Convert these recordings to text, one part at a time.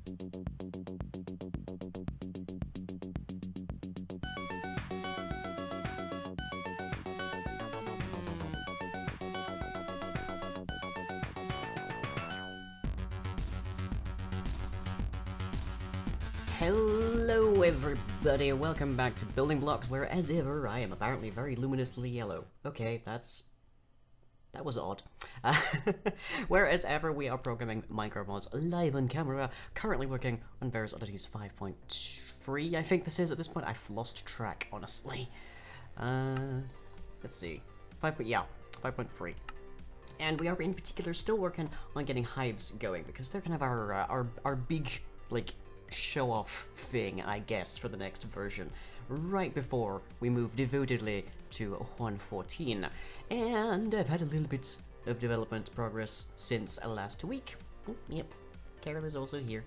Hello everybody, welcome back to Building Blocks, where as ever I am apparently very luminously yellow. Okay, that was odd. Whereas ever we are programming Minecraft mods live on camera, currently working on various oddities 5.3 I think this is at this point. I've lost track, honestly. Let's see. 5.3. And we are in particular still working on getting hives going, because they're kind of our big, like, show-off thing, I guess, for the next version, right before we move devotedly to 1.14. And I've had a little bit of development progress since last week. Oh, yep, Carol is also here.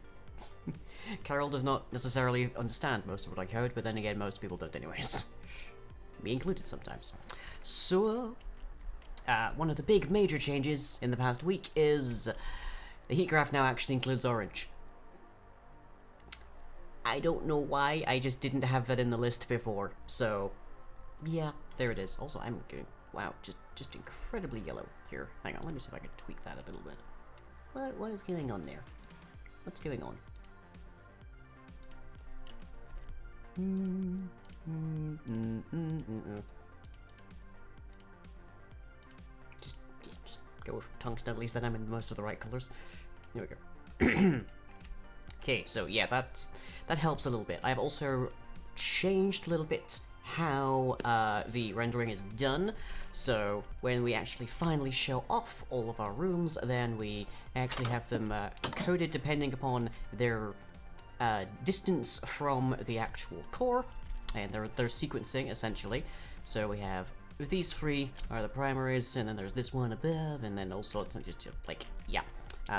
Carol does not necessarily understand most of what I code, but then again, most people don't anyways. Me included sometimes. So, one of the big major changes in the past week is the heat graph now actually includes orange. I don't know why, I just didn't have that in the list before, so yeah, there it is. Also, I'm getting, wow, just incredibly yellow here. Hang on, let me see if I can tweak that a little bit. What is going on there? What's going on? Just go with tungsten, at least then I'm in most of the right colors. Here we go. Okay, so yeah, that helps a little bit. I've also changed a little bit how the rendering is done, so when we actually finally show off all of our rooms, then we actually have them coded depending upon their distance from the actual core, and they're sequencing, essentially. So we have these three are the primaries, and then there's this one above, and then all sorts of just like, yeah.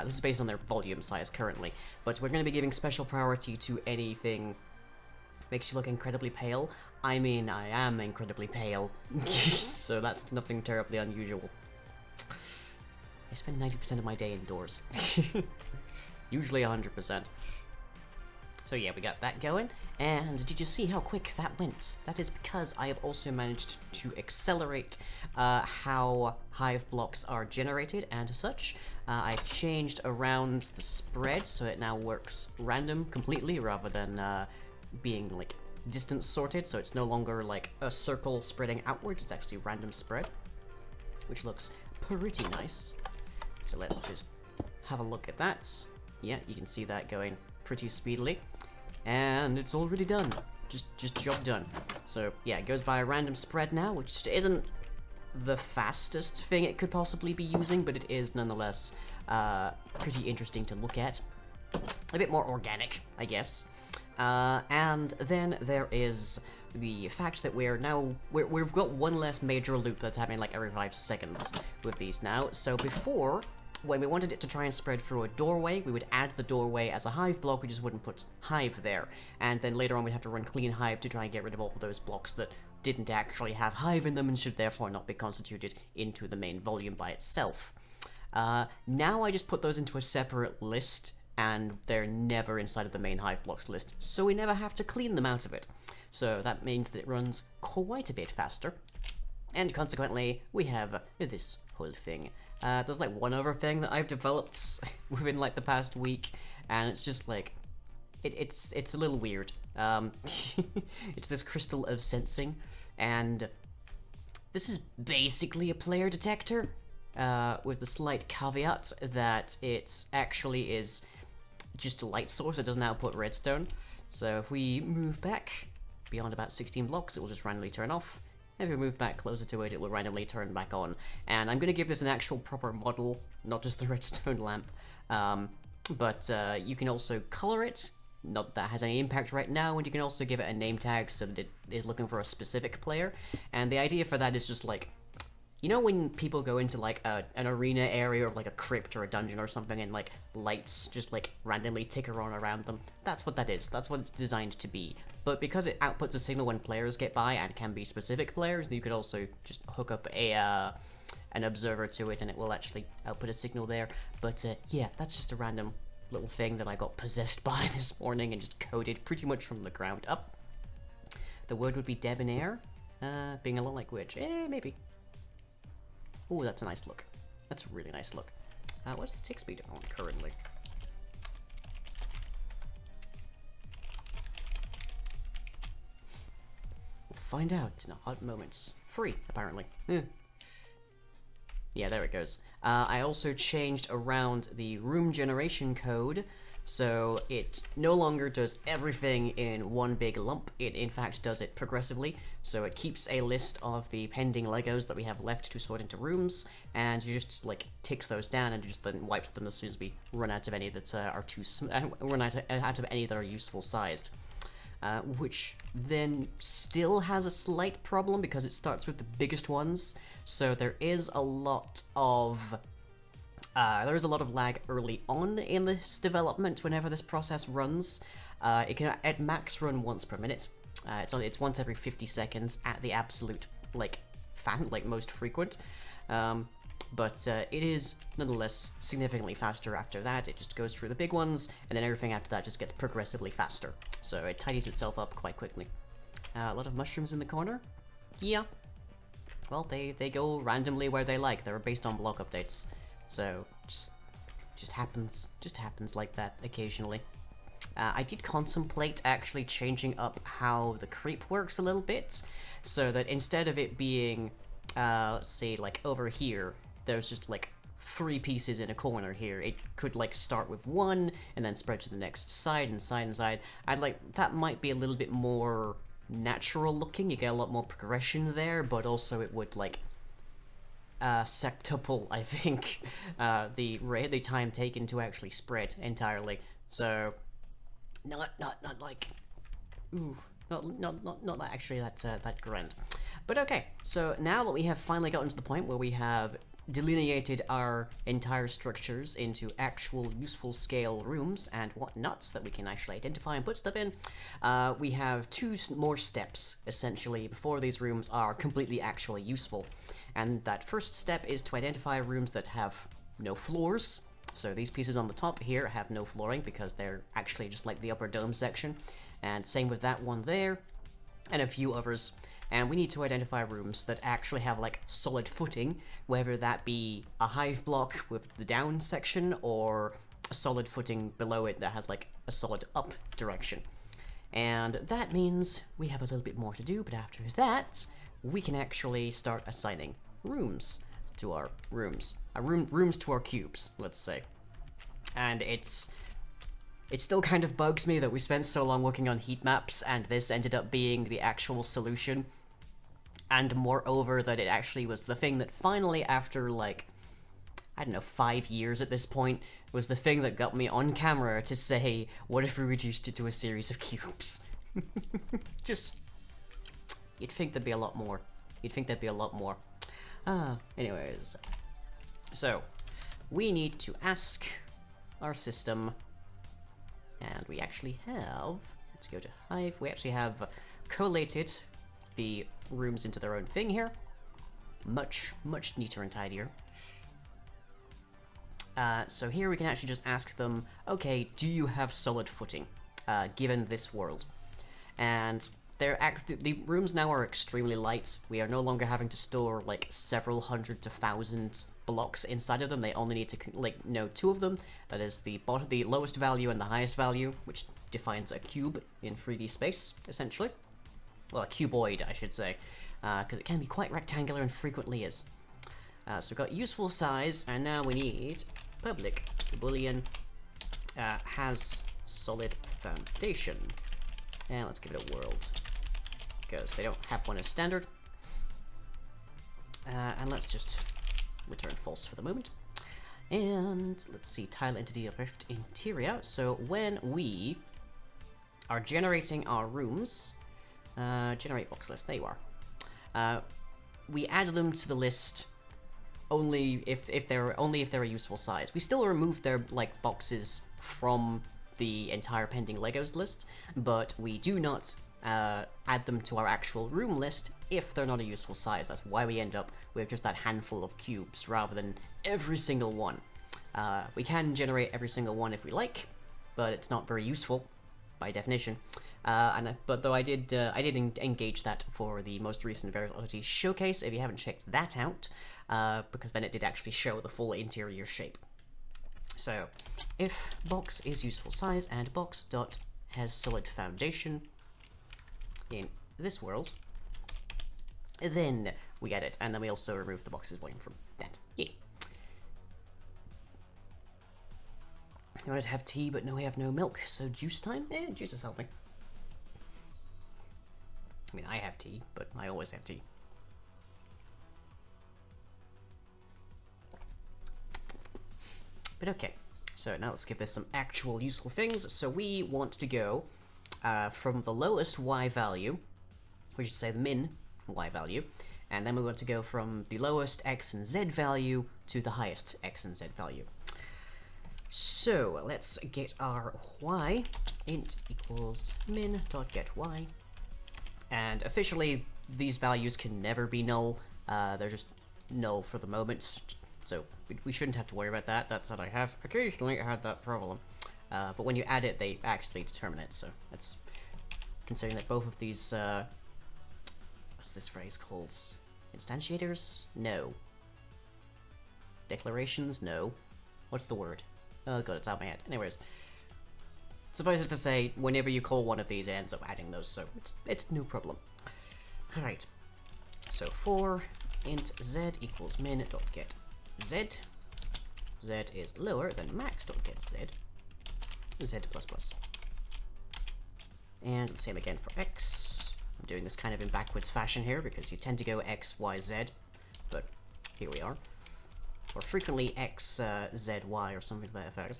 This is based on their volume size currently, but we're going to be giving special priority to anything that makes you look incredibly pale. I mean, I am incredibly pale, so that's nothing terribly unusual. I spend 90% of my day indoors. Usually 100%. So yeah, we got that going, and did you see how quick that went? That is because I have also managed to accelerate how hive blocks are generated and such. I've changed around the spread so it now works random completely rather than being like distance sorted, so it's no longer like a circle spreading outwards, it's actually random spread, which looks pretty nice. So let's just have a look at that. Yeah, you can see that going pretty speedily, and it's already done. Just job done. So yeah, it goes by a random spread now, which isn't the fastest thing it could possibly be using, but it is nonetheless pretty interesting to look at. A bit more organic, I guess. And then there is the fact that we've got one less major loop that's happening like every 5 seconds with these now. So before, when we wanted it to try and spread through a doorway, we would add the doorway as a hive block, we just wouldn't put hive there. And then later on we'd have to run clean hive to try and get rid of all of those blocks that didn't actually have hive in them and should therefore not be constituted into the main volume by itself. Now I just put those into a separate list, and they're never inside of the main hive blocks list, so we never have to clean them out of it. So that means that it runs quite a bit faster, and consequently we have this whole thing. There's like one other thing that I've developed within like the past week, and it's just like, it's a little weird. It's this crystal of sensing, and this is basically a player detector, with the slight caveat that it actually is just a light source. It doesn't output redstone. So if we move back beyond about 16 blocks, it will just randomly turn off. If we move back closer to it, it will randomly turn back on. And I'm going to give this an actual proper model, not just the redstone lamp. But you can also color it. Not that that has any impact right now, and you can also give it a name tag so that it is looking for a specific player. And the idea for that is just like, you know when people go into like an arena area or like a crypt or a dungeon or something, and like lights just like randomly ticker on around them? That's what that is. That's what it's designed to be. But because it outputs a signal when players get by and can be specific players, you could also just hook up an observer to it and it will actually output a signal there. But yeah, that's just a random little thing that I got possessed by this morning and just coded pretty much from the ground up. The word would be debonair, being a little like witch. Maybe. Oh, that's a nice look. That's a really nice look. What's the tick speed on currently? We'll find out in a hot moment. Free, apparently. Yeah, there it goes. I also changed around the room generation code, so it no longer does everything in one big lump. It in fact does it progressively, so it keeps a list of the pending Legos that we have left to sort into rooms, and you just like ticks those down and just then wipes them as soon as we run out of any that are out of any that are useful sized. Which then still has a slight problem because it starts with the biggest ones, so there is a lot of lag early on in this development whenever this process runs. It can at max run once per minute. It's once every 50 seconds at the absolute most frequent. But it is nonetheless significantly faster after that. It just goes through the big ones, and then everything after that just gets progressively faster. So it tidies itself up quite quickly. A lot of mushrooms in the corner? Yeah. Well, they go randomly where they like. They're based on block updates. So just happens like that occasionally. I did contemplate actually changing up how the creep works a little bit, so that instead of it being, let's say, like over here, there's just like 3 pieces in a corner here. It could like start with 1 and then spread to the next side and side and side. I'd like that might be a little bit more natural looking. You get a lot more progression there, but also it would like septuple, I think, the time taken to actually spread entirely. So not like not that actually that grand. But okay, so now that we have finally gotten to the point where we have delineated our entire structures into actual useful scale rooms and whatnots that we can actually identify and put stuff in, we have 2 more steps, essentially, before these rooms are completely actually useful. And that first step is to identify rooms that have no floors. So these pieces on the top here have no flooring because they're actually just like the upper dome section. And same with that one there, and a few others. And we need to identify rooms that actually have like solid footing, whether that be a hive block with the down section or a solid footing below it that has like a solid up direction. And that means we have a little bit more to do, but after that, we can actually start assigning rooms to our rooms. Rooms to our cubes, let's say. And it still kind of bugs me that we spent so long working on heat maps and this ended up being the actual solution. And moreover, that it actually was the thing that finally, after like, I don't know, 5 years at this point, was the thing that got me on camera to say, what if we reduced it to a series of cubes? Just, you'd think there'd be a lot more. Anyways. So, we need to ask our system, and we actually have, let's go to Hive, we actually have collated the rooms into their own thing here. Much neater and tidier. So here we can actually just ask them, okay, do you have solid footing, given this world? And the rooms now are extremely light. We are no longer having to store like several hundred to thousand blocks inside of them. They only need to know 2 of them. That is the lowest value and the highest value, which defines a cube in 3D space, essentially. Well, a cuboid, I should say, because it can be quite rectangular and frequently is. So we've got useful size, and now we need public boolean has solid foundation. And let's give it a world, because they don't have one as standard. And let's just return false for the moment. And let's see, tile entity of rift interior. So when we are generating our rooms, generate box list, there you are. We add them to the list only if they're a useful size. We still remove their like boxes from the entire pending Legos list, but we do not add them to our actual room list if they're not a useful size. That's why we end up with just that handful of cubes rather than every single one. We can generate every single one if we like, but it's not very useful by definition. But though I did engage that for the most recent Variability Showcase, if you haven't checked that out, because then it did actually show the full interior shape. So, if box is useful size and box dot has solid foundation in this world, then we get it, and then we also remove the box's volume from that. Yeah. I wanted to have tea, but no, we have no milk, so juice time? Juice is helping. I mean, I have tea, but I always have tea. But okay, so now let's give this some actual useful things. So we want to go from the lowest y value, we should say the min y value, and then we want to go from the lowest x and z value to the highest x and z value. So let's get our y, int equals min dot get y, and officially these values can never be null. They're just null for the moment, so we shouldn't have to worry about that. That's what I have occasionally had that problem. But when you add it, they actually determine it, so that's considering that both of these, what's this phrase called? Instantiators? No. Declarations? No. What's the word? Oh god, it's out of my head. Anyways, suffice it to say, whenever you call one of these, it ends up adding those, so it's no problem. Alright, so for int z equals min dot get z, z is lower than max dot get z, z plus plus. And the same again for x. I'm doing this kind of in backwards fashion here because you tend to go x, y, z, but here we are. Or frequently x, z, y, or something to that effect.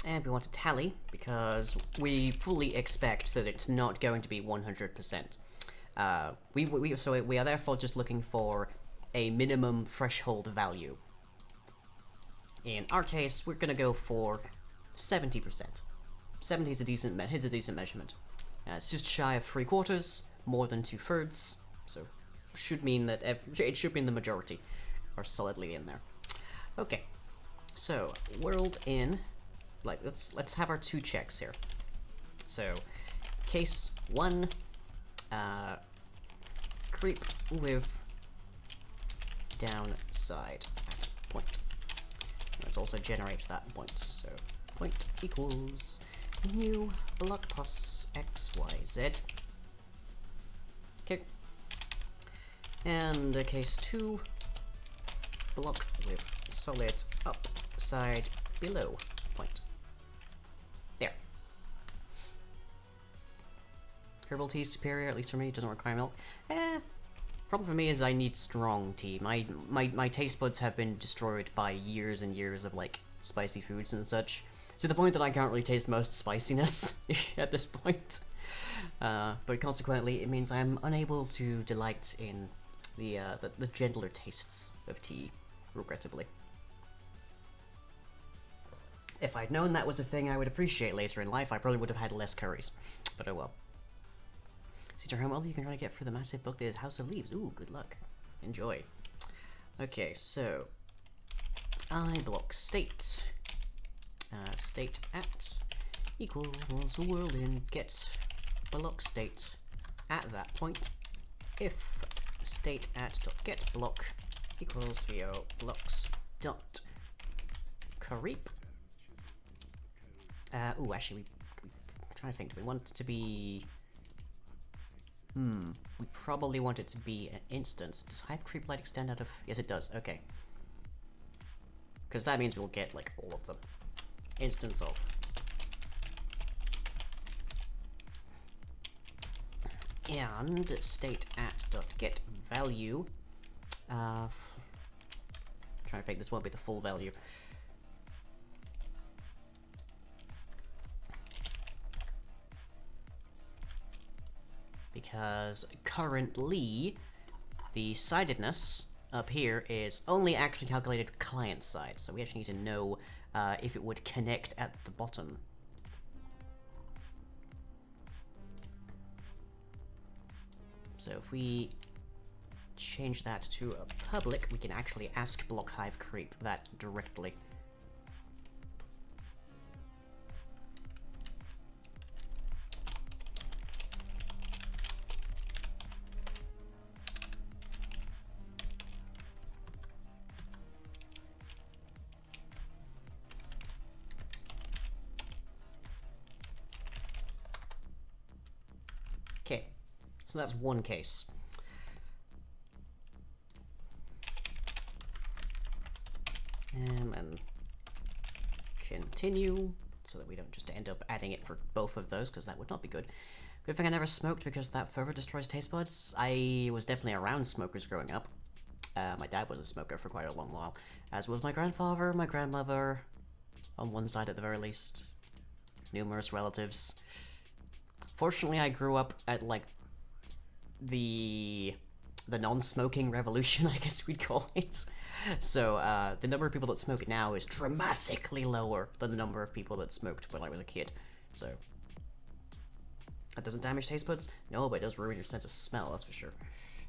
And we want to tally because we fully expect that it's not going to be 100%. So we are therefore just looking for a minimum threshold value. In our case, we're going to go for 70%. 70 is a decent measurement. It's just shy of 3/4, more than 2/3, so should mean that it should mean the majority are solidly in there. Okay, so world in, like let's have our two checks here. So case 1, creep with downside at point. Let's also generate that point. So point equals new block plus x, y, z. Okay. And case 2, block with solid upside below point. There. Herbal tea is superior, at least for me. It doesn't require milk. Problem for me is I need strong tea. My taste buds have been destroyed by years and years of like spicy foods and such, to the point that I can't really taste most spiciness at this point. But consequently, it means I'm unable to delight in the gentler tastes of tea, regrettably. If I'd known that was a thing I would appreciate later in life, I probably would have had less curries. But oh well. See how well you can try to get through the massive book that is House of Leaves. Ooh, good luck. Enjoy. Okay, so I block state. State at equals world in get block state at that point. If state at dot get block equals vo blocks dot creep. Ooh, actually, we trying to think. Do we want it to be? We probably want it to be an instance. Does Hive Creep Light extend out of? Yes, it does. Okay. Because that means we'll get like all of them. Instance of. And state at dot get value. Trying to think this won't be the full value. Because currently the sidedness up here is only actually calculated client side, so we actually need to know if it would connect at the bottom. So if we change that to a public, we can actually ask block hive creep that directly. Okay, so that's one case. And then continue, so that we don't just end up adding it for both of those, because that would not be good. Good thing I never smoked, because that further destroys taste buds. I was definitely around smokers growing up. My dad was a smoker for quite a long while, as was my grandfather, my grandmother, on one side at the very least. Numerous relatives. Fortunately, I grew up at, like, the non-smoking revolution, I guess we'd call it. So, the number of people that smoke now is dramatically lower than the number of people that smoked when I was a kid. So, that doesn't damage taste buds? No, but it does ruin your sense of smell, that's for sure.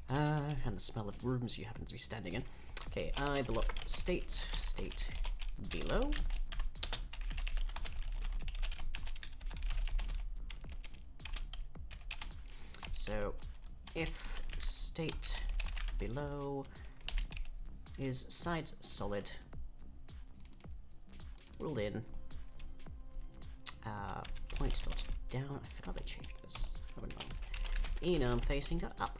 And the smell of rooms you happen to be standing in. Okay, I block state below. So, if state below is sides solid, ruled in, point dot down, I forgot they changed this, haven't I? Enum facing up.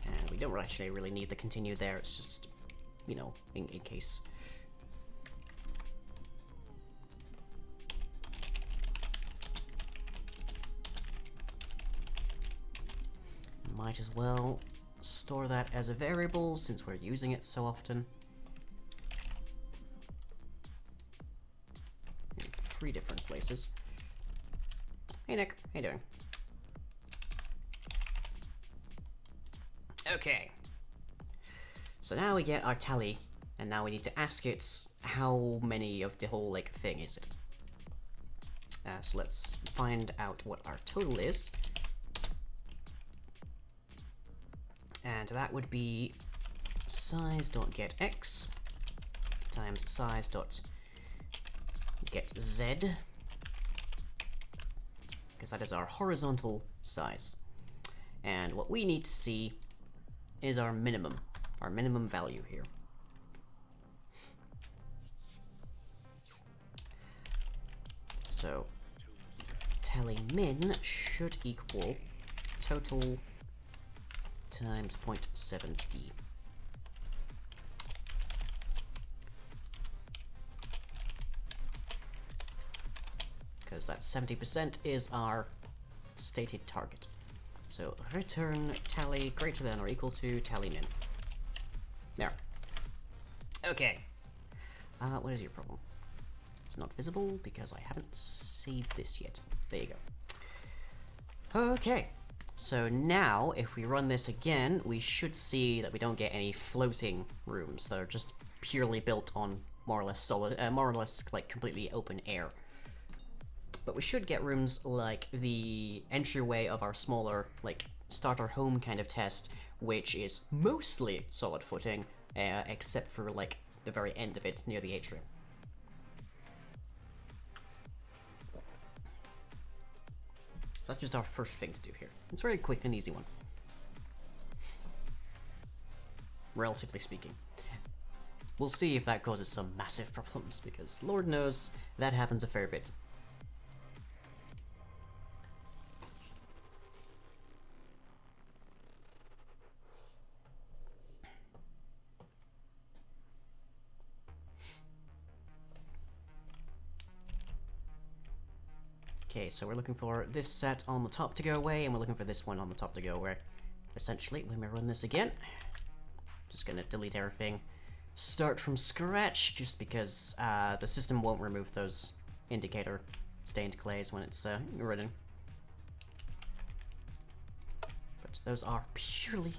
And we don't actually really need the continue there, it's just, you know, in case. Might as well store that as a variable since we're using it so often. In 3 different places. Hey Nick, how you doing? Okay. So now we get our tally, and now we need to ask it how many of the whole like thing is it. So let's find out what our total is. And that would be size.getX times size.getZ, because that is our horizontal size. And what we need to see is our minimum value here. So tally min should equal total times 0.7d. Because that 70% is our stated target. So return tally greater than or equal to tally min. There. Okay. What is your problem? It's not visible because I haven't saved this yet. There you go. Okay. So now, if we run this again, we should see that we don't get any floating rooms that are just purely built on more or less solid, more or less like completely open air. But we should get rooms like the entryway of our smaller, like starter home kind of test, which is mostly solid footing, except for like the very end of it near the atrium. So that's just our first thing to do here. It's a very quick and easy one. Relatively speaking. We'll see if that causes some massive problems, because Lord knows that happens a fair bit. Okay, so we're looking for this set on the top to go away, and we're looking for this one on the top to go away. Essentially, when we run this again, just gonna delete everything, start from scratch, just because the system won't remove those indicator stained clays when it's running. But those are purely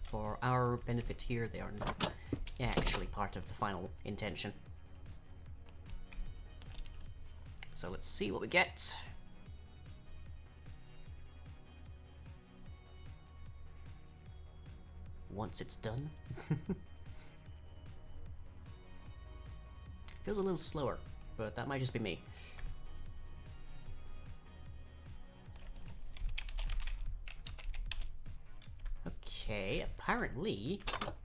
for our benefit here. They are not actually part of the final intention. So let's see what we get. Once it's done. Feels a little slower, but that might just be me. Okay, apparently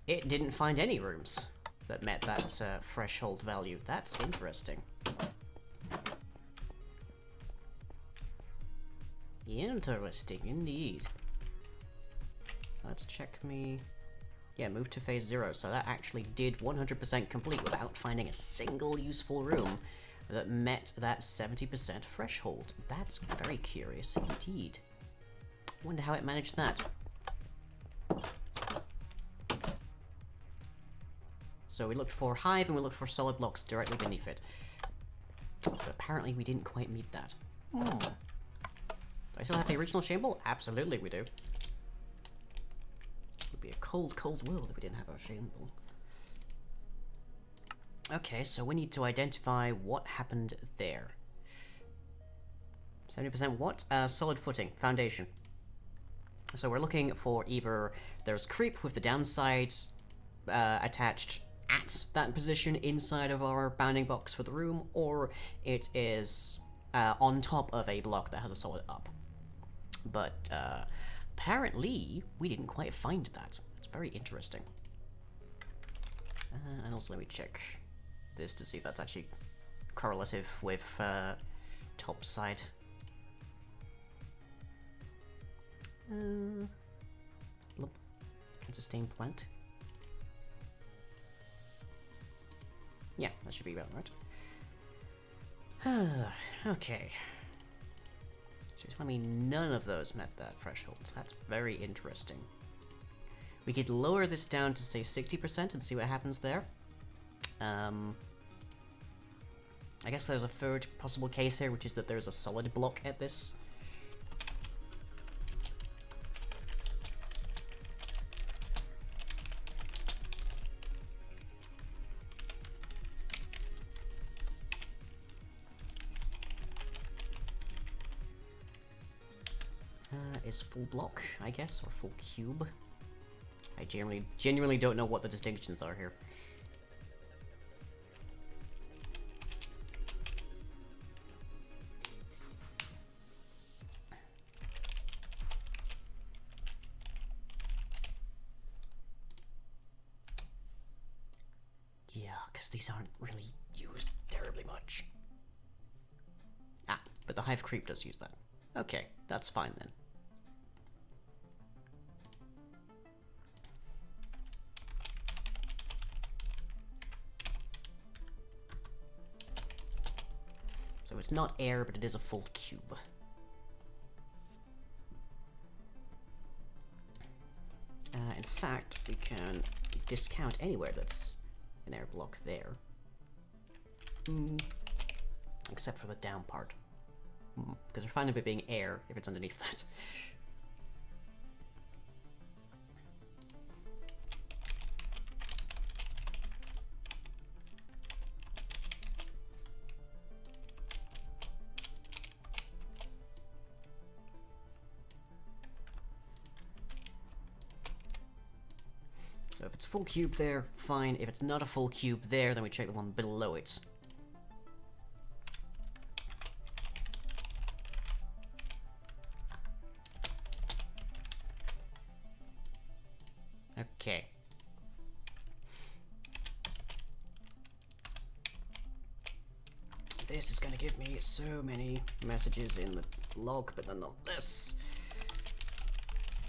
it didn't find any rooms that met that threshold value. That's interesting. Interesting indeed. Let's check me. Yeah, move to phase 0. So that actually did 100% complete without finding a single useful room that met that 70% threshold. That's very curious indeed. Wonder how it managed that. So we looked for Hive and we looked for solid blocks directly beneath it. But apparently we didn't quite meet that. Do I still have the original Shamble? Absolutely we do. It would be a cold, cold world if we didn't have our Shamble. Okay, so we need to identify what happened there. 70% what? Solid footing, foundation. So we're looking for either there's creep with the downside attached at that position inside of our bounding box for the room, or it is on top of a block that has a solid up. But apparently we didn't quite find that. It's very interesting. And also let me check this to see if that's actually correlative with top side. Look, it's a steam plant. Yeah, that should be about right. Okay. So you're telling me none of those met that threshold. That's very interesting. We could lower this down to say 60% and see what happens there. I guess there's a third possible case here, which is that there's a solid block at this. Is full block, I guess, or full cube. I genuinely don't know what the distinctions are here. Yeah, because these aren't really used terribly much. Ah, but the Hive Creep does use that. Okay, that's fine then. So it's not air, but it is a full cube. In fact, we can discount anywhere that's an air block there. Except for the down part. Because we're fine with it being air if it's underneath that. So if it's full cube there, fine. If it's not a full cube there, then we check the one below it. Okay. This is gonna give me so many messages in the log, but nonetheless.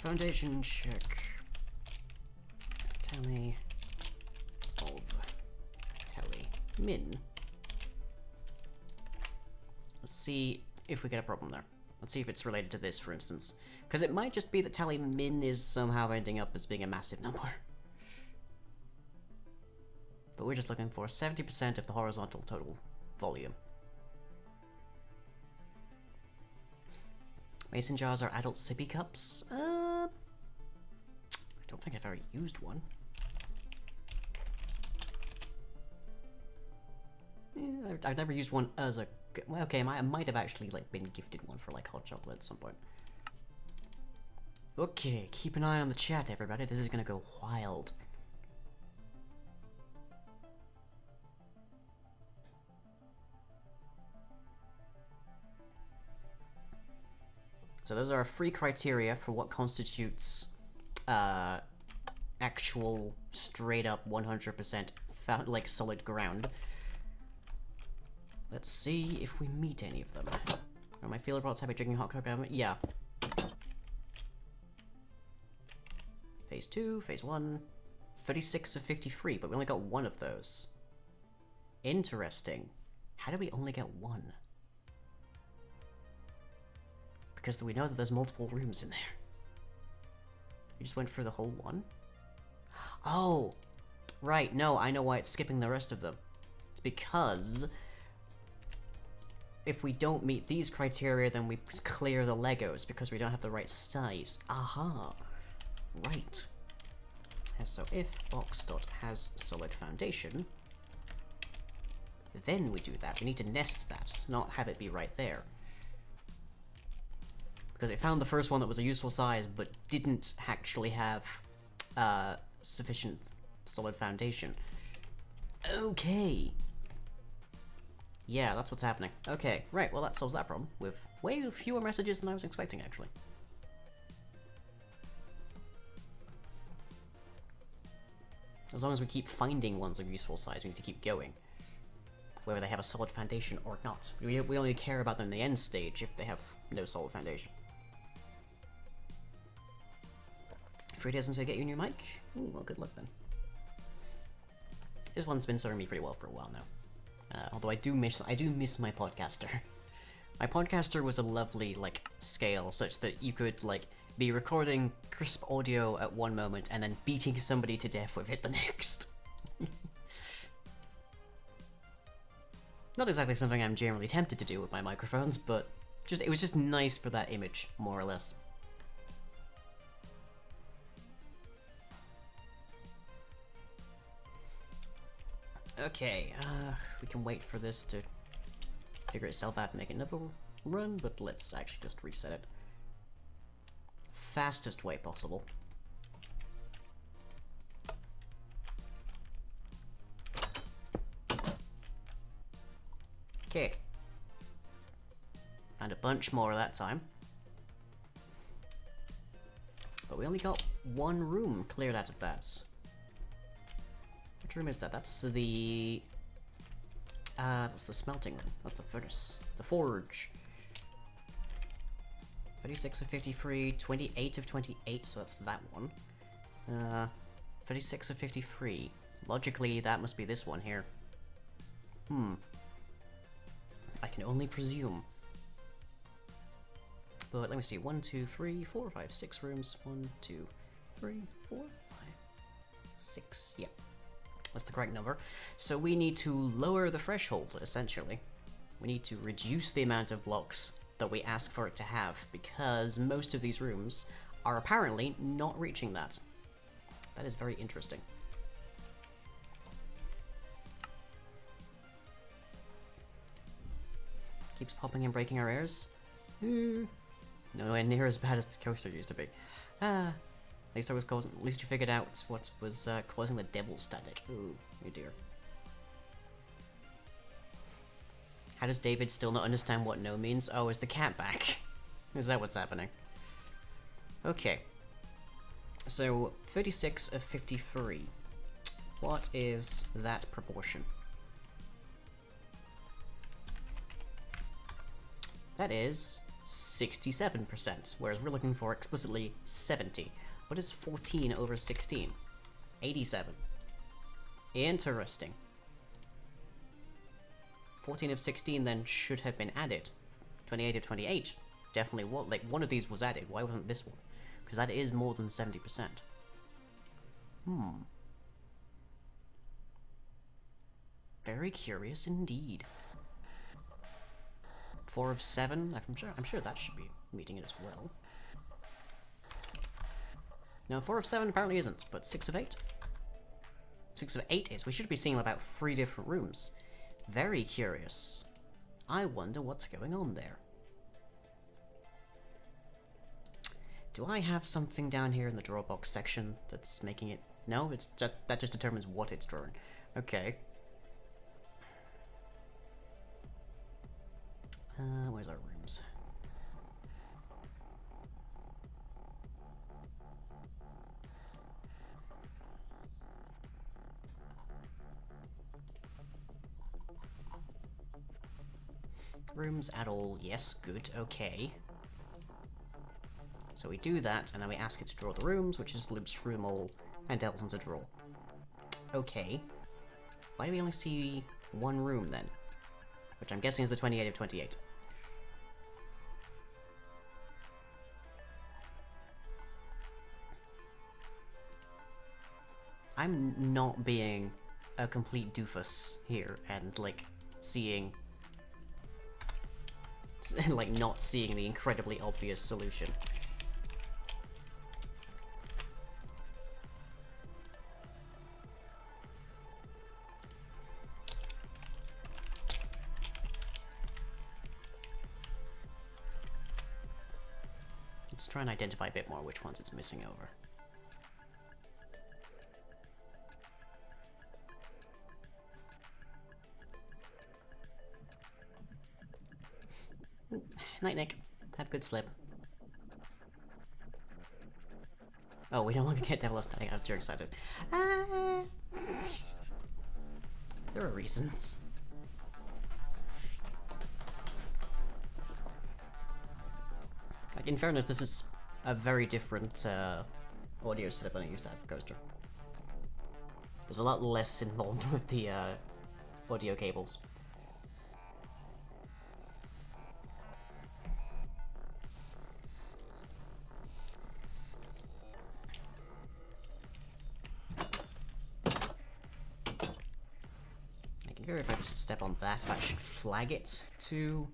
Foundation check. Tally of tally min. Let's see if we get a problem there. Let's see if it's related to this, for instance. Because it might just be that tally min is somehow ending up as being a massive number. But we're just looking for 70% of the horizontal total volume. Mason jars are adult sippy cups? I don't think I've ever used one. I've never used one as a... Well, okay, I might have actually, like, been gifted one for, like, hot chocolate at some point. Okay, keep an eye on the chat, everybody. This is gonna go wild. So those are our 3 criteria for what constitutes actual, straight-up, 100% like solid ground. Let's see if we meet any of them. Are my feeler bots happy drinking hot cocoa? Yeah. Phase 2, Phase 1, 36 of 53, but we only got 1 of those. Interesting. How do we only get 1? Because we know that there's multiple rooms in there. We just went for the whole one? Oh! Right, no, I know why it's skipping the rest of them. It's because... if we don't meet these criteria, then we clear the Legos because we don't have the right size. Aha! Right. So if box.has solid foundation, then we do that. We need to nest that, not have it be right there. Because it found the first one that was a useful size, but didn't actually have sufficient solid foundation. Okay. Yeah, that's what's happening. Okay, right, well that solves that problem, with way fewer messages than I was expecting, actually. As long as we keep finding ones of useful size, we need to keep going. Whether they have a solid foundation or not. We only care about them in the end stage if they have no solid foundation. 3 days until I get you a new mic? Ooh, well, good luck then. This one's been serving me pretty well for a while now. Although I do miss my podcaster. My podcaster was a lovely, like, scale such that you could, like, be recording crisp audio at one moment and then beating somebody to death with it the next. Not exactly something I'm generally tempted to do with my microphones, but it was just nice for that image, more or less. Okay, we can wait for this to figure itself out and make another run, but let's actually just reset it. Fastest way possible. Okay. Found a bunch more that time. But we only got 1 room cleared out of that. Which room is that? That's the smelting room. That's the furnace. The forge. 36 of 53, 28 of 28, so that's that one. 36 of 53. Logically, that must be this one here. I can only presume. But let me see. 1, 2, 3, 4, 5, 6 rooms. 1, 2, 3, 4, 5, 6. Yeah. That's the correct number. So we need to lower the threshold, essentially. We need to reduce the amount of blocks that we ask for it to have, because most of these rooms are apparently not reaching that. That is very interesting. Keeps popping and breaking our airs. Nowhere near as bad as the coaster used to be. At least at least you figured out what was causing the devil static. Ooh, oh dear. How does David still not understand what no means? Oh, is the cat back? Is that what's happening? Okay. So, 36 of 53. What is that proportion? That is 67%, whereas we're looking for explicitly 70. What is 14 over 16? 87. Interesting. 14 of 16 then should have been added. 28 of 28. Definitely what, like, one of these was added. Why wasn't this one? Because that is more than 70%. Very curious indeed. 4 of 7. I'm sure that should be meeting it as well. No, 4 of 7 apparently isn't, but 6 of 8? 6 of 8 is. We should be seeing about 3 different rooms. Very curious. I wonder what's going on there. Do I have something down here in the draw box section that's making it... No, it's just, that just determines what it's drawing. Okay. Where's our rooms? Rooms at all, yes, good, okay. So we do that, and then we ask it to draw the rooms, which just loops through them all, and tells them to draw. Okay. Why do we only see one room, then? Which I'm guessing is the 28 of 28. I'm not being a complete doofus here, and, like, seeing... like, not seeing the incredibly obvious solution. Let's try and identify a bit more which ones it's missing over. Night, Nick. Have a good sleep. Oh, we no longer get Devil Standing out during Saturdays. There are reasons. Like, in fairness, this is a very different audio setup than I used to have for Coaster. There's a lot less involved with the audio cables. If I just step on that, that should flag it to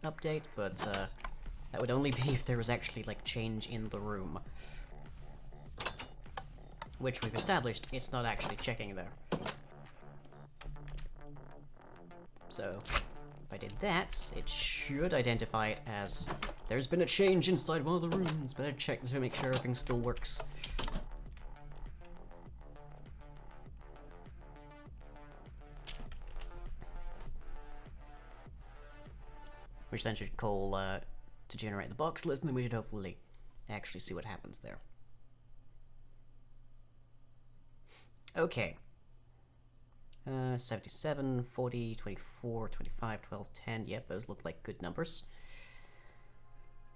update, but that would only be if there was actually, like, change in the room. Which we've established, it's not actually checking there. So, if I did that, it should identify it as there's been a change inside one of the rooms. Better check to make sure everything still works. Which then should call to generate the box list, and then we should hopefully actually see what happens there. Okay. 77, 40, 24, 25, 12, 10. Yep, those look like good numbers.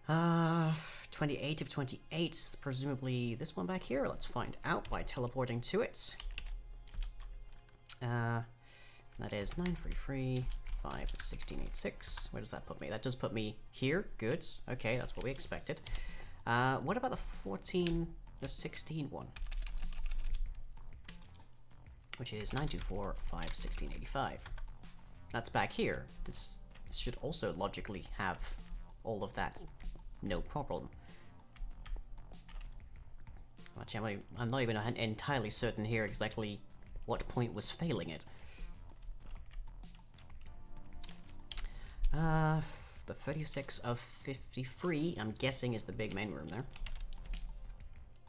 28 of 28, presumably this one back here. Let's find out by teleporting to it. That is 933. 5, 16, 8, 6. Where does that put me? That does put me here. Good. Okay, that's what we expected. What about the 14 of 16 one? Which is 924, 5, 16, 85. That's back here. This should also logically have all of that. No problem. Actually, I'm not even entirely certain here exactly what point was failing it. The 36 of 53, I'm guessing, is the big main room there.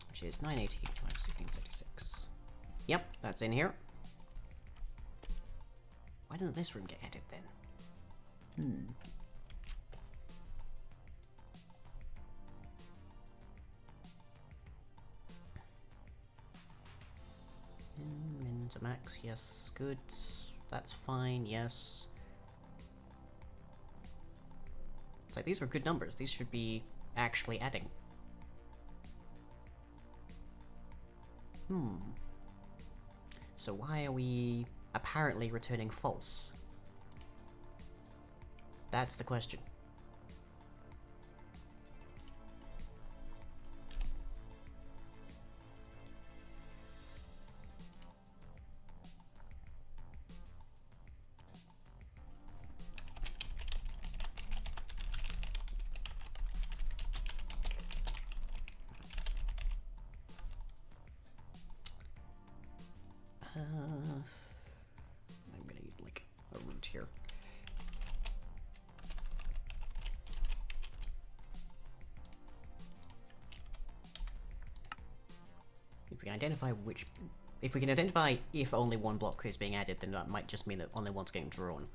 Which is 918, 5, 16, 76. Yep, that's in here. Why didn't this room get added then? Min to max, yes, good. That's fine, yes. It's like, these were good numbers. These should be actually adding. So why are we apparently returning false? That's the question. I'm gonna need, like, a route here. If we can identify if we can identify if only one block is being added, then that might just mean that only one's getting drawn.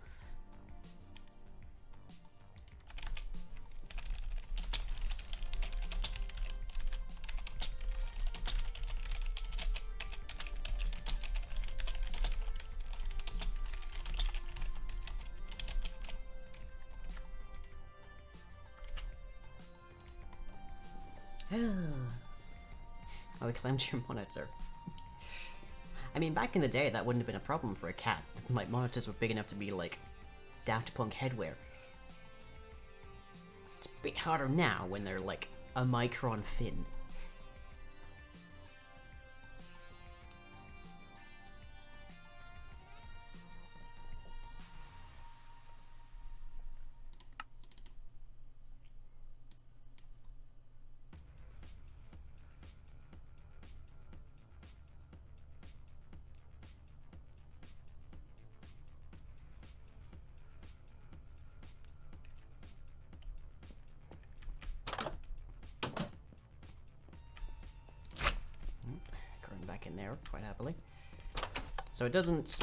Oh, we claimed your monitor. I mean, back in the day, that wouldn't have been a problem for a cat. Like, monitors were big enough to be, like, Daft Punk headwear. It's a bit harder now when they're, like, a micron thin. Back in there quite happily. So it doesn't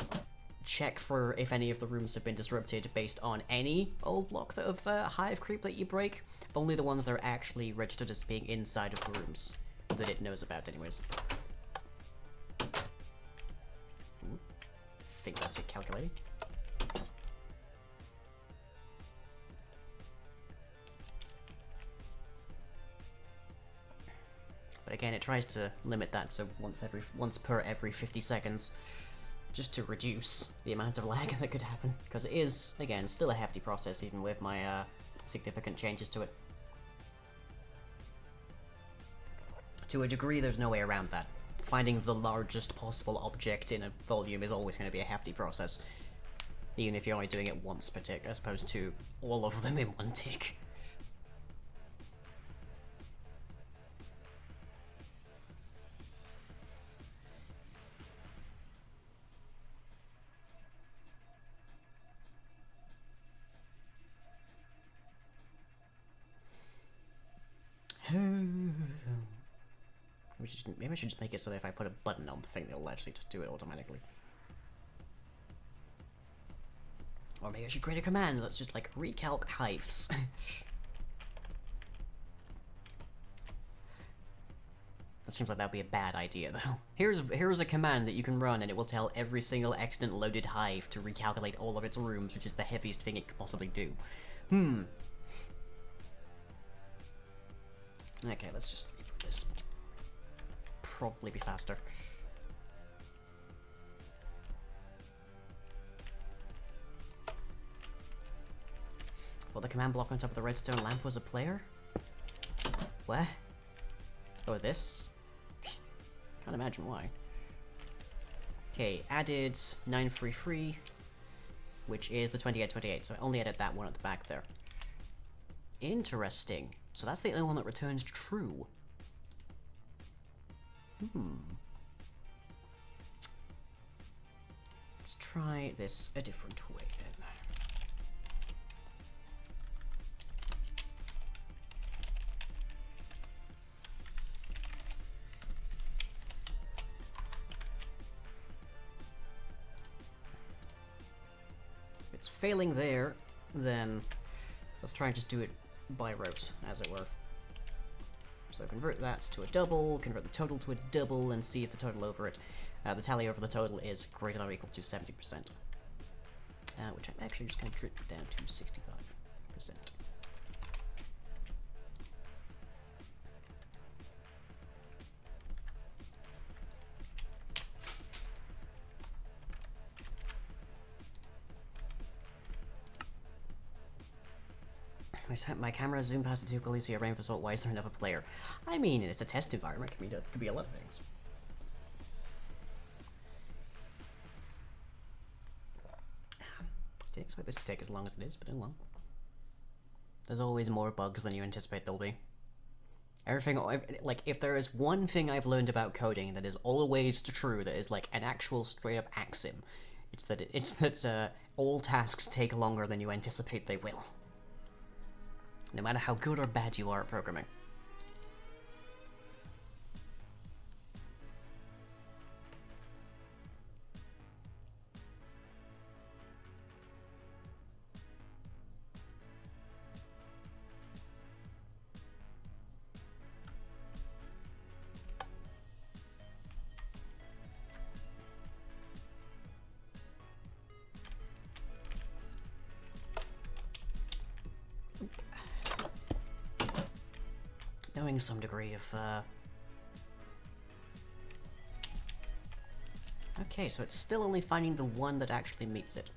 check for if any of the rooms have been disrupted based on any old block of hive creep that you break, only the ones that are actually registered as being inside of the rooms that it knows about anyways. Ooh. I think that's it calculating. But again, it tries to limit that to once per every 50 seconds, just to reduce the amount of lag that could happen. Because it is, again, still a hefty process, even with my significant changes to it. To a degree, there's no way around that. Finding the largest possible object in a volume is always going to be a hefty process, even if you're only doing it once per tick, as opposed to all of them in one tick. Maybe I should just make it so that if I put a button on the thing, it'll actually just do it automatically. Or maybe I should create a command that's just like recalc hives. That seems like that'd be a bad idea, though. Here's a command that you can run, and it will tell every single accident loaded hive to recalculate all of its rooms, which is the heaviest thing it could possibly do. Okay, let's just reboot this. Probably be faster. Well, the command block on top of the redstone lamp was a player? Where? Oh, this? Can't imagine why. Okay, added 933, which is the 2828, so I only added that one at the back there. Interesting. So that's the only one that returns true. Let's try this a different way then. If it's failing there, then let's try and just do it by rote, as it were. So convert that to a double, convert the total to a double, and see if the total over it, the tally over the total is greater than or equal to 70%. Which I'm actually just going to drip down to 65%. My camera zoomed past the two gullies here, Rainbow Salt. Why is there another player? I mean, it's a test environment. It could be a lot of things. Didn't expect this to take as long as it is, but oh well. There's always more bugs than you anticipate there'll be. Everything, like, if there is one thing I've learned about coding that is always true, that is like an actual straight up axiom, It's that all tasks take longer than you anticipate they will. No matter how good or bad you are at programming. Knowing some degree of, Okay, so it's still only finding the one that actually meets it.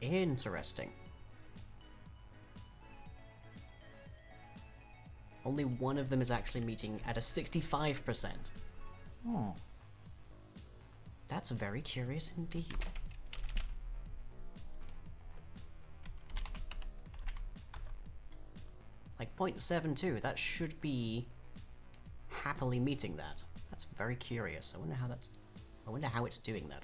Interesting. Only one of them is actually meeting at a 65%. Hmm. That's very curious indeed. Like 0.72, that should be happily meeting that. That's very curious. I wonder how it's doing that.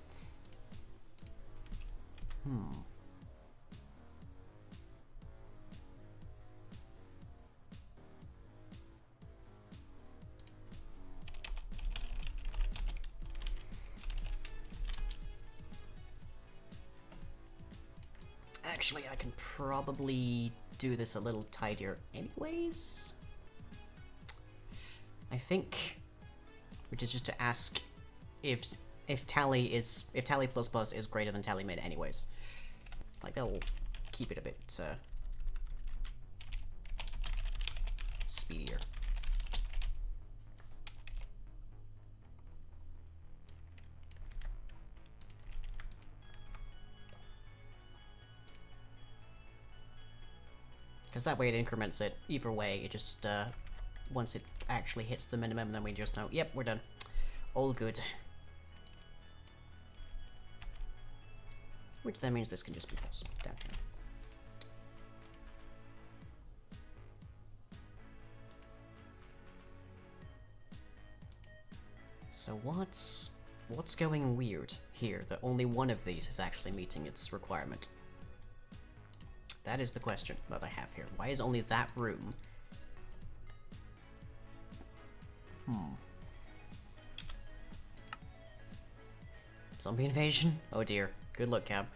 Actually, I can probably do this a little tidier anyways. I think, which is just to ask if tally plus plus is greater than tally mid anyways. Like, that'll keep it a bit speedier. Because that way it increments it. Either way, it just, once it actually hits the minimum, then we just know, yep, we're done. All good. Which then means this can just be false down here. So what's going weird here that only one of these is actually meeting its requirement? That is the question that I have here. Why is only that room? Zombie invasion? Oh dear. Good luck, Cab.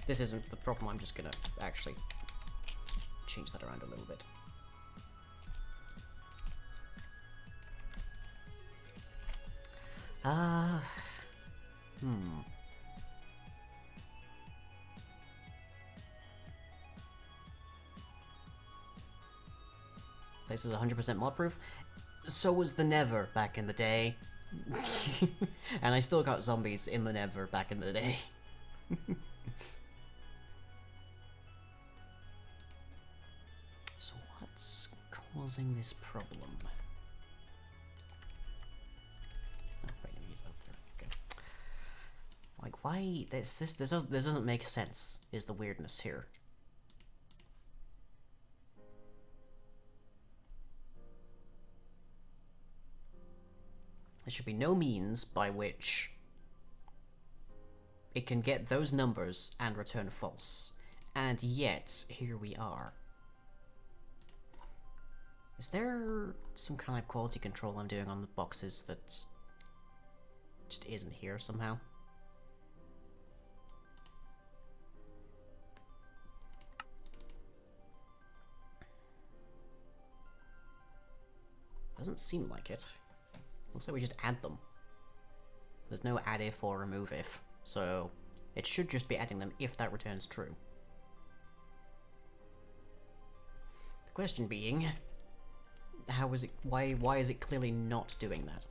This isn't the problem, I'm just gonna actually change that around a little bit. This is 100% mod proof. So was the Never back in the day. And I still got zombies in the Never back in the day. So what's causing this problem? Oh, wait, he's up there. Okay. Like, why? This doesn't make sense. Is the weirdness here? There should be no means by which it can get those numbers and return false. And yet, here we are. Is there some kind of quality control I'm doing on the boxes that just isn't here somehow? Doesn't seem like it. Looks like we just add them. There's no add if or remove if, so it should just be adding them if that returns true. The question being, how is it? Why is it clearly not doing that?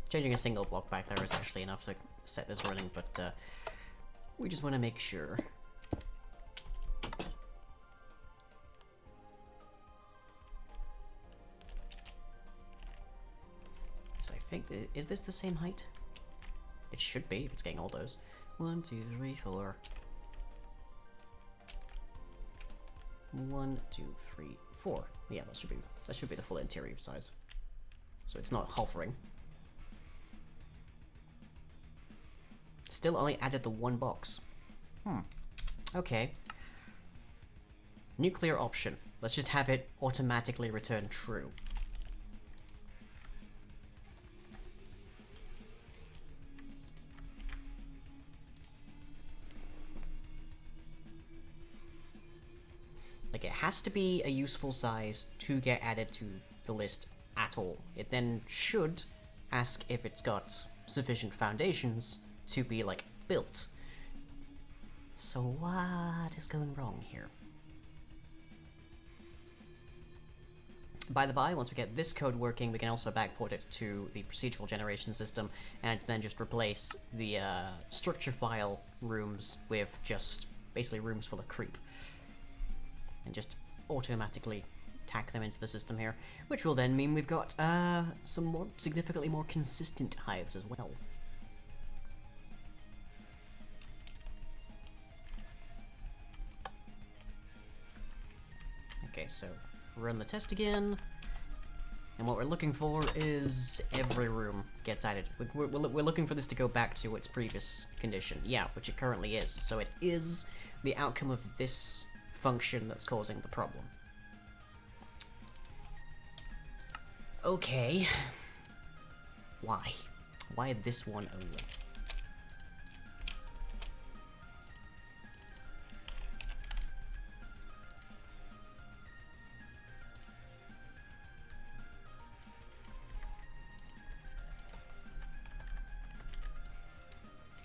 Changing a single block back there is actually enough to set this running, but We just want to make sure. So I think, is this the same height? It should be, if it's getting all those. 1, 2, 3, 4. 1, 2, 3, 4. Yeah, that should be the full interior size. So it's not hovering. Still only added the one box. Okay. Nuclear option. Let's just have it automatically return true. Like, it has to be a useful size to get added to the list at all. It then should ask if it's got sufficient foundations to be, like, built. So what is going wrong here? By the by, once we get this code working, we can also backport it to the procedural generation system, and then just replace the structure file rooms with just basically rooms full of creep. And just automatically tack them into the system here, which will then mean we've got some more significantly more consistent hives as well. Okay, so run the test again, and what we're looking for is every room gets added. We're looking for this to go back to its previous condition, yeah, which it currently is. So it is the outcome of this function that's causing the problem. Okay. Why? Why this one only?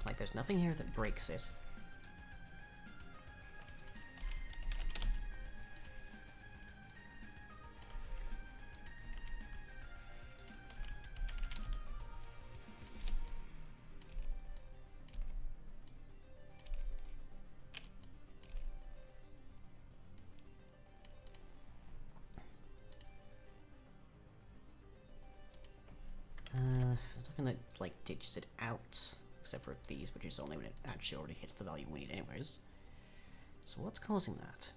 Like, there's nothing here that breaks it. There's nothing that, like, ditches it out, except for these, which is only when it actually already hits the value we need anyways. So what's causing that?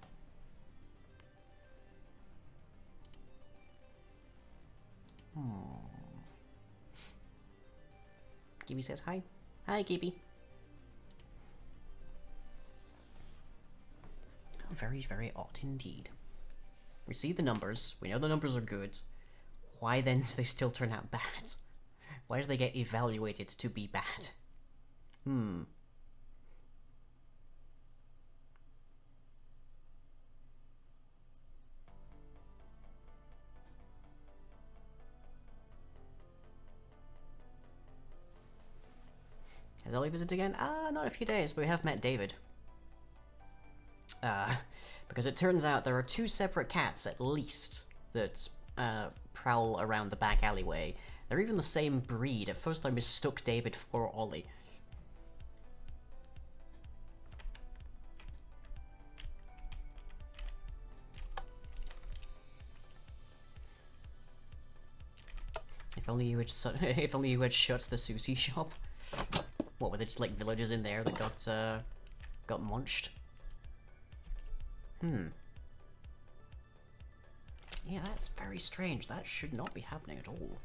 Gibby says hi. Hi, Gibby. Very, very odd indeed. We see the numbers, we know the numbers are good. Why then do they still turn out bad? Why do they get evaluated to be bad? Has Ollie visited again? Not a few days, but we have met David. Because it turns out there are two separate cats, at least, that prowl around the back alleyway. They're even the same breed. At first I mistook David for Ollie. If only you had if only you had shut the sushi shop. What, were there just like villagers in there that got munched? Yeah, that's very strange. That should not be happening at all.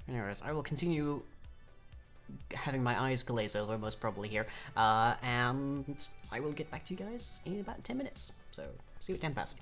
Anyways, I will continue having my eyes glaze over, most probably here, and I will get back to you guys in about 10 minutes. So, see you at 10 past.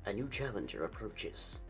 A new challenger approaches.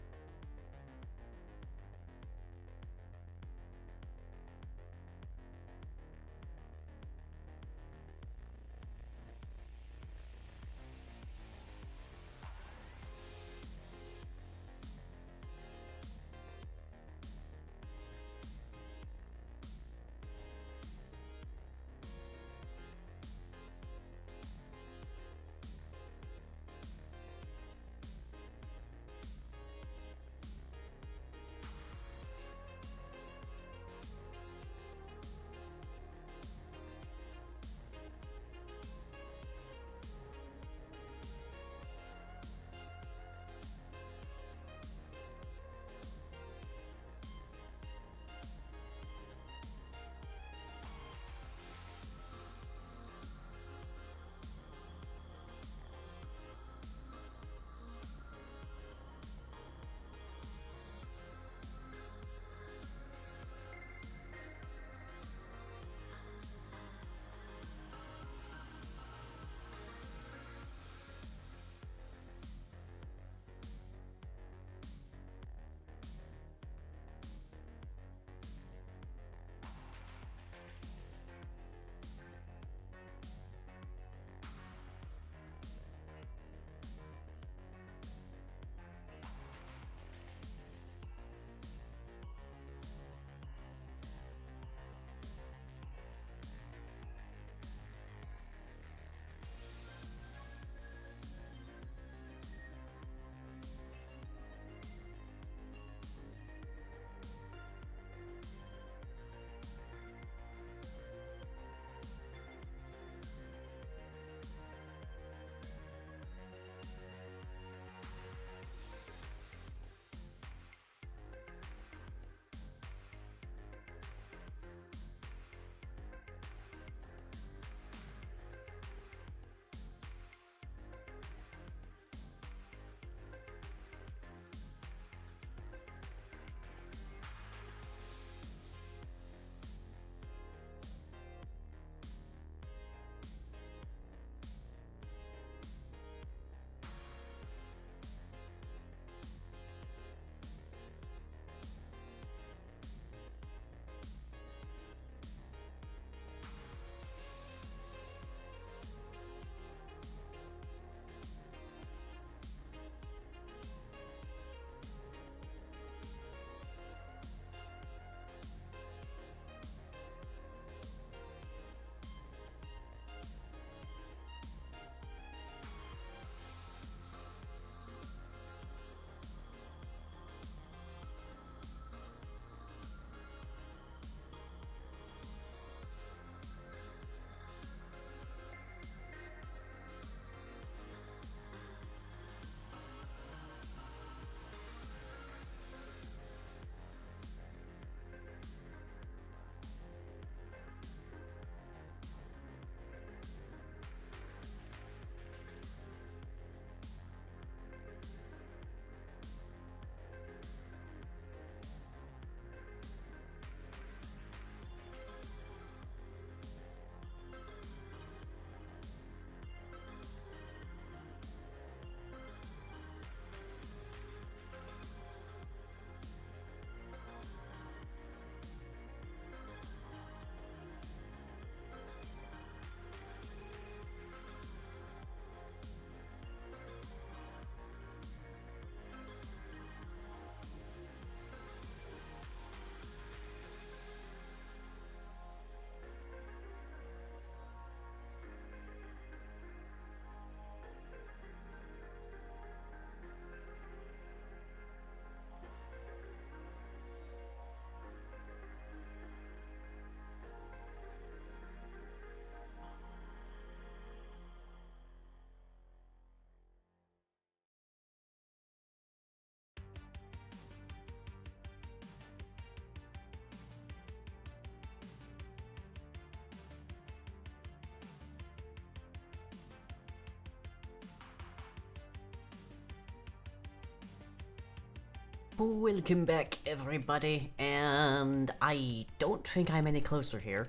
Welcome back, everybody, and I don't think I'm any closer here,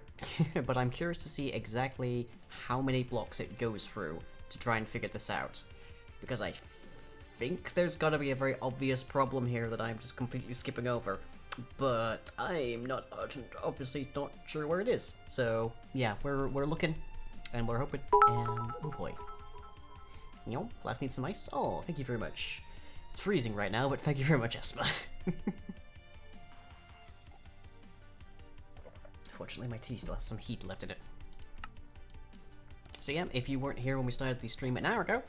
but I'm curious to see exactly how many blocks it goes through to try and figure this out, because I think there's gotta be a very obvious problem here that I'm just completely skipping over. But I'm not obviously not sure where it is. So yeah, we're looking and we're hoping. And oh boy, you know, glass needs some ice. Oh, thank you very much. It's freezing right now, but thank you very much, Esma. Fortunately, my tea still has some heat left in it. So yeah, if you weren't here when we started the stream an hour ago,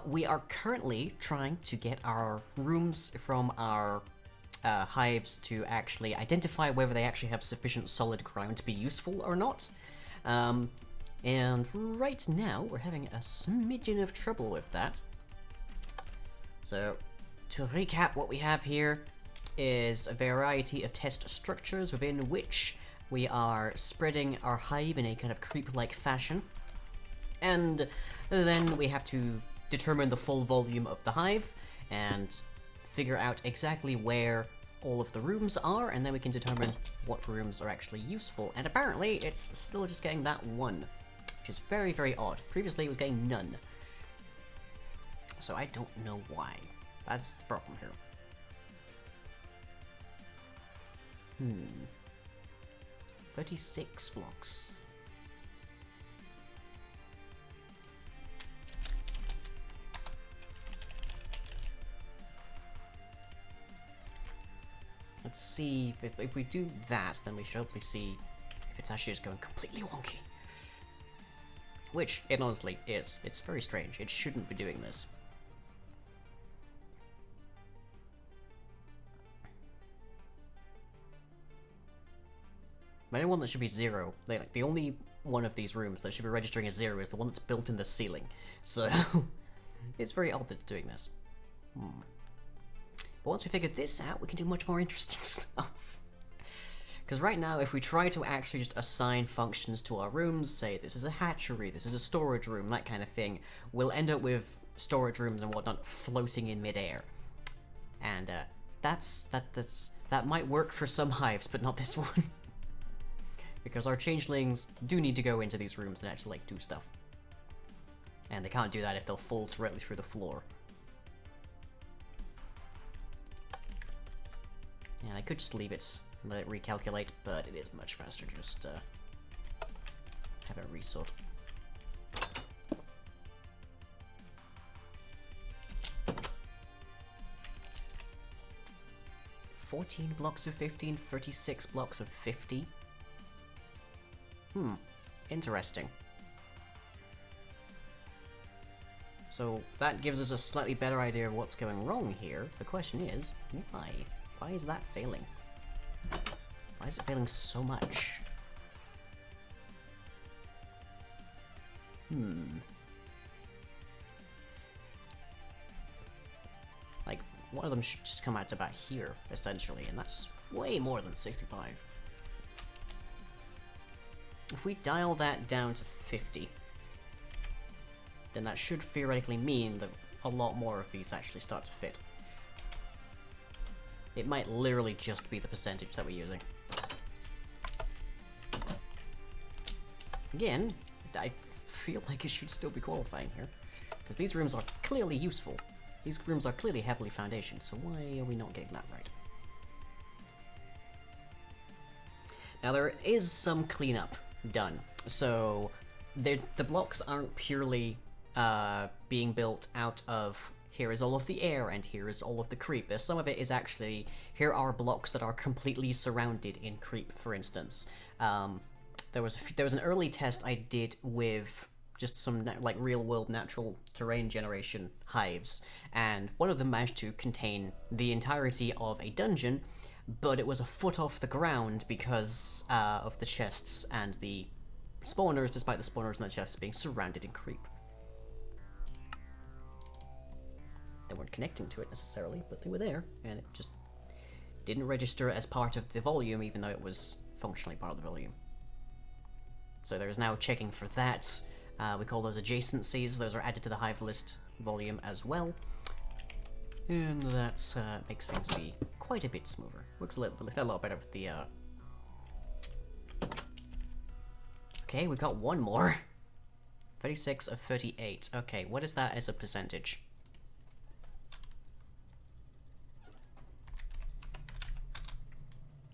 we are currently trying to get our rooms from our hives to actually identify whether they actually have sufficient solid ground to be useful or not. And right now, we're having a smidgen of trouble with that. So, to recap, what we have here is a variety of test structures within which we are spreading our hive in a kind of creep-like fashion. And then we have to determine the full volume of the hive and figure out exactly where all of the rooms are, and then we can determine what rooms are actually useful. And apparently, it's still just getting that one, which is very, very odd. Previously, it was getting none. So I don't know why. That's the problem here. 36 blocks. Let's see, if we do that, then we should hopefully see if it's actually just going completely wonky. Which, it honestly is. It's very strange. It shouldn't be doing this. The only one that should be 0, the only one of these rooms that should be registering as 0 is the one that's built in the ceiling. So, it's very odd that it's doing this. But once we figure this out, we can do much more interesting stuff. Because right now, if we try to actually just assign functions to our rooms, say this is a hatchery, this is a storage room, that kind of thing, we'll end up with storage rooms and whatnot floating in midair. And that might work for some hives, but not this one. Because our changelings do need to go into these rooms and actually, like, do stuff. And they can't do that if they'll fall directly through the floor. Yeah, I could just leave it, let it recalculate, but it is much faster to just have it resort. $14 blocks of 15, 36 blocks of 50. Interesting. So that gives us a slightly better idea of what's going wrong here. The question is, why? Why is that failing? Why is it failing so much? Like, one of them should just come out to about here, essentially, and that's way more than 65. If we dial that down to 50, then that should theoretically mean that a lot more of these actually start to fit. It might literally just be the percentage that we're using. Again, I feel like it should still be qualifying here, because these rooms are clearly useful. These rooms are clearly heavily foundationed, so why are we not getting that right? Now there is some cleanup done, so the blocks aren't purely being built out of here is all of the air and here is all of the creep. Some of it is actually, here are blocks that are completely surrounded in creep, for instance. There was an early test I did with just some like real-world natural terrain generation hives, and one of them managed to contain the entirety of a dungeon, but it was a foot off the ground because of the chests and the spawners, despite the spawners and the chests being surrounded in creep. They weren't connecting to it necessarily, but they were there, and it just didn't register as part of the volume, even though it was functionally part of the volume. So there's now checking for that. We call those adjacencies. Those are added to the hive list volume as well. And that makes things be quite a bit smoother. Works a lot better with the... Okay, we got one more. 36 of 38. Okay, what is that as a percentage?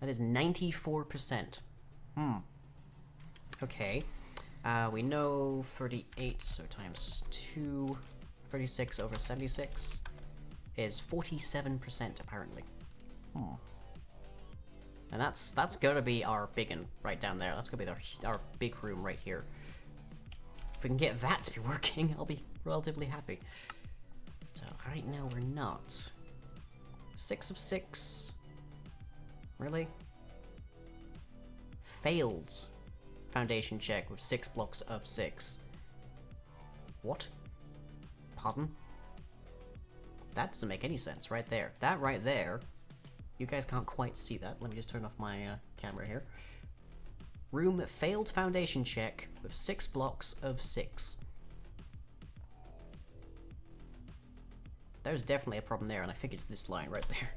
That is 94%. Okay. We know 38, so times 2. 36 over 76 is 47%, apparently. And that's gonna be our big one right down there. That's gonna be our big room right here. If we can get that to be working, I'll be relatively happy. So right now we're not. 6 of 6. Really? Failed foundation check with 6 blocks of 6. What? Pardon? That doesn't make any sense right there. That right there. You guys can't quite see that. Let me just turn off my camera here. Room failed foundation check with 6 blocks of 6. There's definitely a problem there, and I think it's this line right there.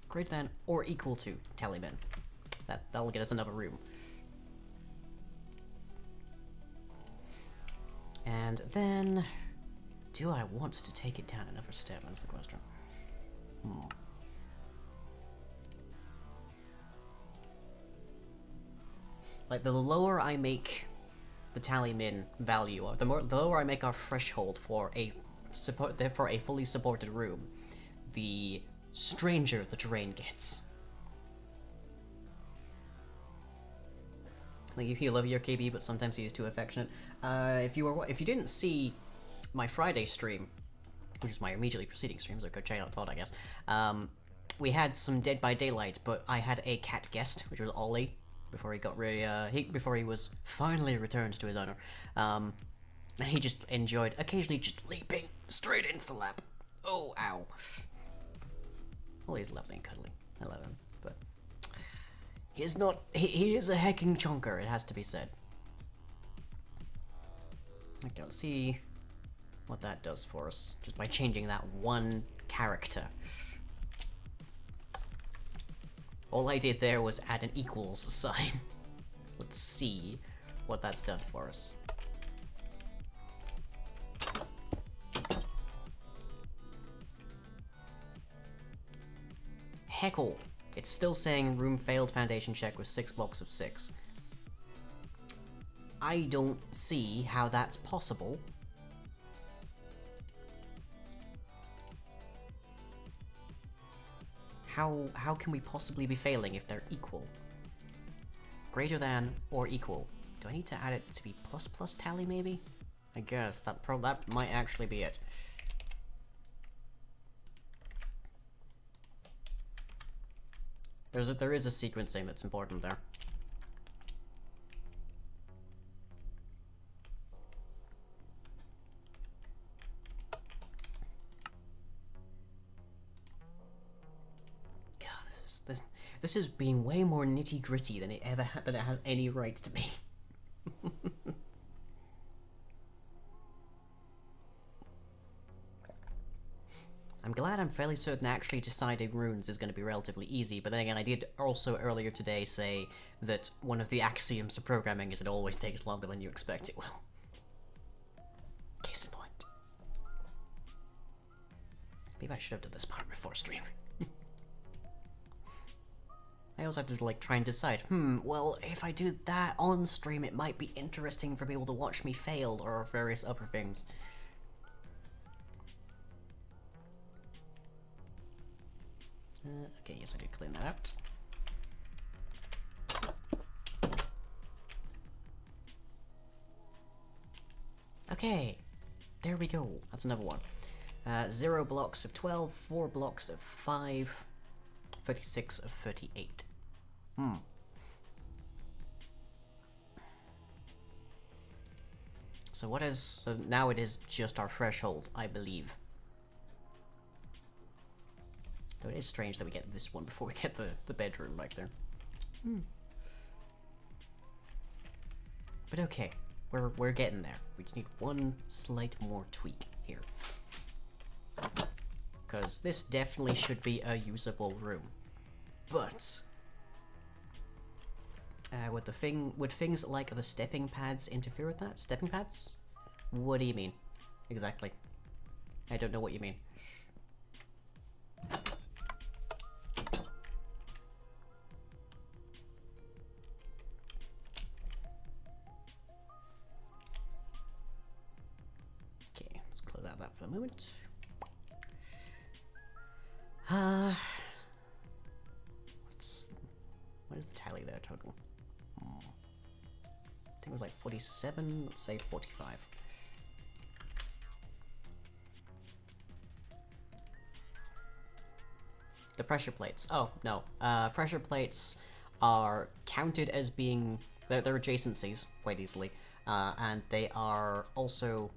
Greater than or equal to Tallyman. That'll get us another room. And then, do I want to take it down another step? That's the question. Like, the lower I make the tally min value, the lower I make our threshold for a fully supported room, the stranger the terrain gets. Like, you love your KB, but sometimes he is too affectionate. If you didn't see my Friday stream, which is my immediately preceding stream, so go check out VOD, I guess. We had some Dead by Daylight, but I had a cat guest, which was Ollie, before he got before he was finally returned to his owner. And he just enjoyed occasionally just leaping straight into the lap. Oh, ow. Well, he's lovely and cuddly. I love him, but he's not. He is a hecking chonker, it has to be said. Okay, let's see what that does for us just by changing that one character. All I did there was add an equals sign. Let's see what that's done for us. Heckle. It's still saying room failed foundation check with 6 blocks of 6. I don't see how that's possible. How can we possibly be failing if they're equal? Greater than or equal. Do I need to add it to be plus plus tally maybe? I guess that might actually be it. There is a sequencing that's important there. This is being way more nitty gritty than it has any right to be. I'm glad I'm fairly certain actually deciding runes is going to be relatively easy, but then again, I did also earlier today say that one of the axioms of programming is it always takes longer than you expect it will. Case in point. Maybe I should have done this part before streaming. I also have to like try and decide, well, if I do that on stream, it might be interesting for people to watch me fail, or various other things. Okay, yes, I did clean that out. Okay, there we go. That's another one. 0 blocks of 12, 4 blocks of 5, 36 of 38. So now it is just our threshold, I believe. Though it is strange that we get this one before we get the bedroom back there. But okay, we're getting there. We just need one slight more tweak here. Because this definitely should be a usable room. But would things like the stepping pads interfere with that? Stepping pads? What do you mean? Exactly. I don't know what you mean. out that for the moment. What is the tally there total? I think it was like 47, let's say 45. The pressure plates. Oh, no. Pressure plates are counted as being... They're adjacencies, quite easily. And they are also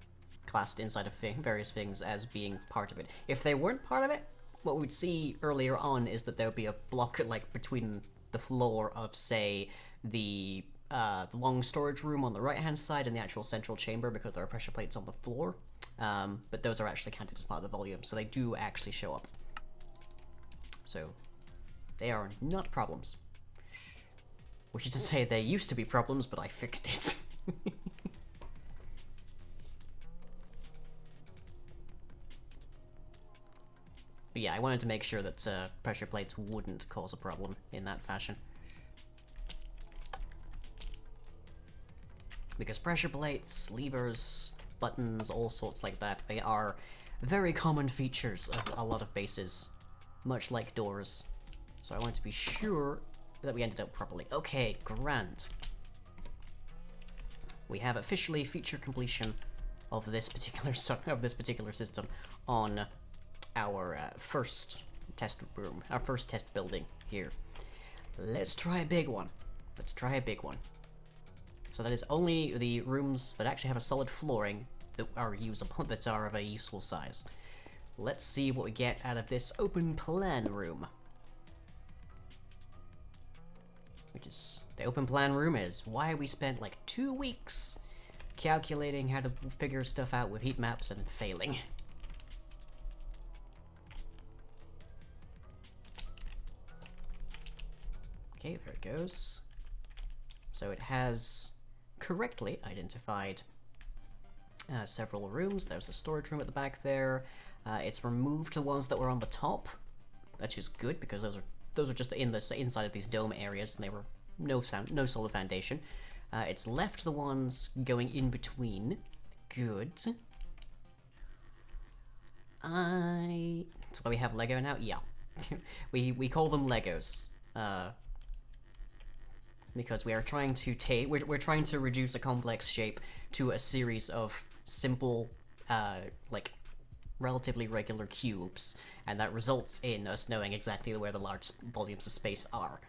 classed inside of various things as being part of it. If they weren't part of it, what we'd see earlier on is that there would be a block, like, between the floor of, say, the long storage room on the right-hand side and the actual central chamber, because there are pressure plates on the floor. But those are actually counted as part of the volume, so they do actually show up. So, they are not problems. Which is to say, they used to be problems, but I fixed it. But yeah, I wanted to make sure that pressure plates wouldn't cause a problem in that fashion. Because pressure plates, levers, buttons, all sorts like that, they are very common features of a lot of bases, much like doors. So I wanted to be sure that we ended up properly. Okay, grand. We have officially feature completion of this particular system on our first test room, our first test building here. Let's try a big one. Let's try a big one. So that is only the rooms that actually have a solid flooring that are usable, that are of a useful size. Let's see what we get out of this open plan room. Which is, the open plan room is why we spent like 2 weeks calculating how to figure stuff out with heat maps and failing. Okay, there it goes. So it has correctly identified several rooms. There's a storage room at the back there. It's removed the ones that were on the top, which is good because those are just in the inside of these dome areas, and they were no solid foundation. It's left the ones going in between. Good. So why we have Lego now? Yeah. we call them Legos. Because we are trying to we're trying to reduce a complex shape to a series of simple, like, relatively regular cubes, and that results in us knowing exactly where the large volumes of space are.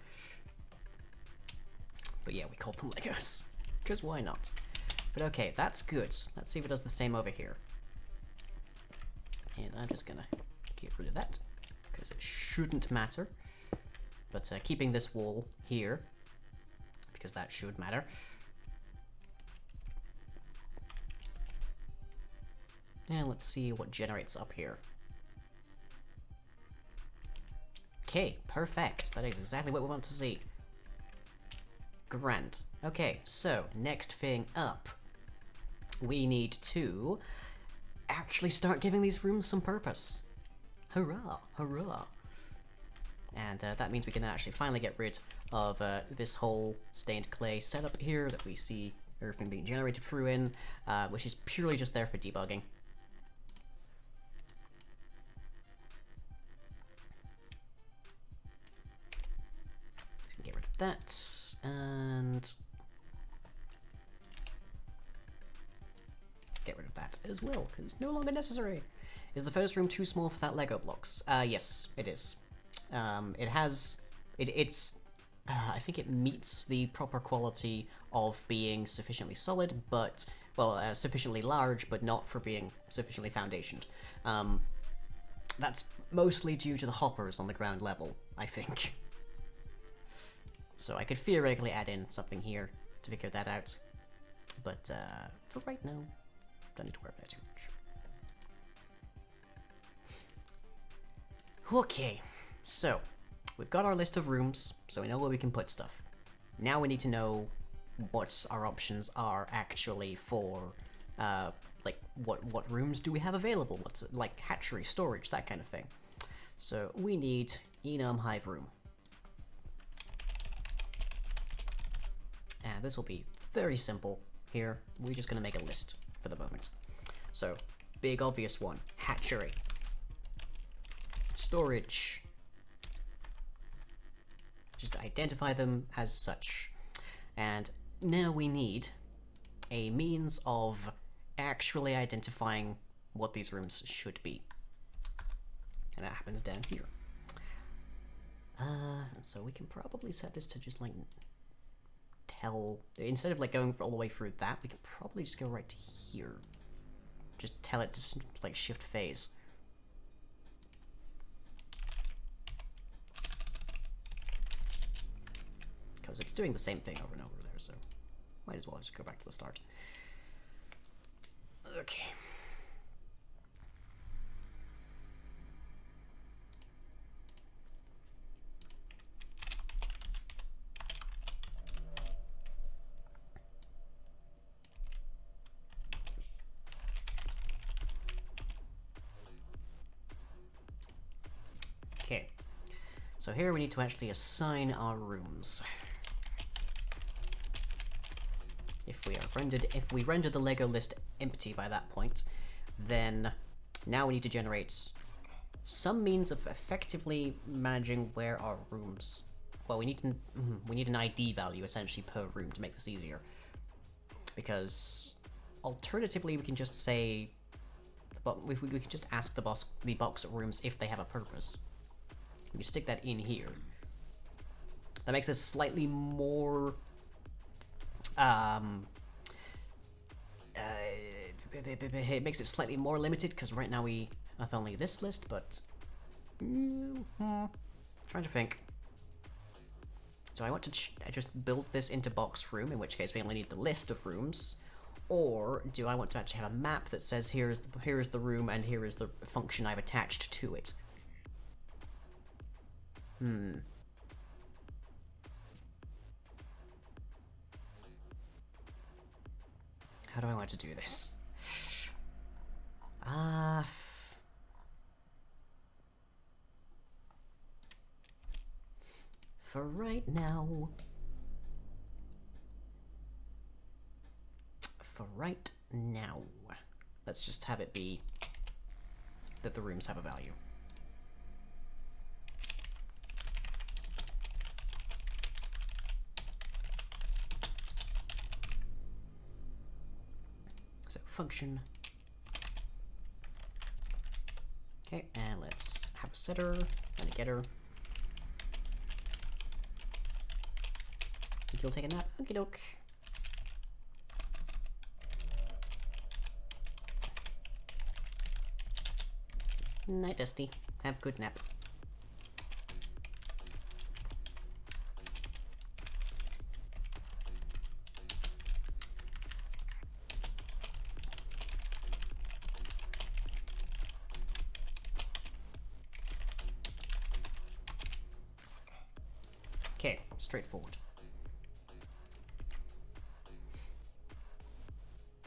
But yeah, we call them Legos, because why not? But okay, that's good. Let's see if it does the same over here. And I'm just gonna get rid of that, because it shouldn't matter. But keeping this wall here, because that should matter. And let's see what generates up here. Okay, perfect. That is exactly what we want to see. Grand. Okay, so next thing up. We need to actually start giving these rooms some purpose. Hurrah, hurrah. And that means we can actually finally get rid of this whole stained clay setup here that we see everything being generated through in, which is purely just there for debugging. Get rid of that, and get rid of that as well, because it's no longer necessary. Is the first room too small for that Lego blocks? Yes, it is. I think it meets the proper quality of being sufficiently solid, but, well, sufficiently large, but not for being sufficiently foundationed. That's mostly due to the hoppers on the ground level, I think. So I could theoretically add in something here to figure that out, but for right now, don't need to worry about it too much. Okay, so we've got our list of rooms, so we know where we can put stuff. Now we need to know what our options are actually for, like, what rooms do we have available? What's, like, hatchery, storage, that kind of thing. So we need enum hive room. And this will be very simple here. We're just going to make a list for the moment. So big obvious one. Hatchery. Storage. Just identify them as such. And now we need a means of actually identifying what these rooms should be. And that happens down here. So we can probably set this to just like tell, instead of like going all the way through that, we can probably just go right to here. Just tell it to like shift phase. Because it's doing the same thing over and over there, so might as well just go back to the start. Okay. Okay, so here we need to actually assign our rooms. If we render the Lego list empty by that point, then now we need to generate some means of effectively managing where our rooms. Well, we need an ID value essentially per room to make this easier, because alternatively we can just say, but we can just ask the box rooms if they have a purpose. We can stick that in here. That makes this slightly more it makes it slightly more limited, because right now we have only this list, but trying to think. Do I want to just build this into box room, in which case we only need the list of rooms, or do I want to actually have a map that says here is the room and here is the function I've attached to it? How do I want to do this? For right now. Let's just have it be that the rooms have a value. So function. Okay, and let's have a setter and a getter. Think you'll take a nap? Okie doke. Night, Dusty. Have a good nap. Okay, straightforward.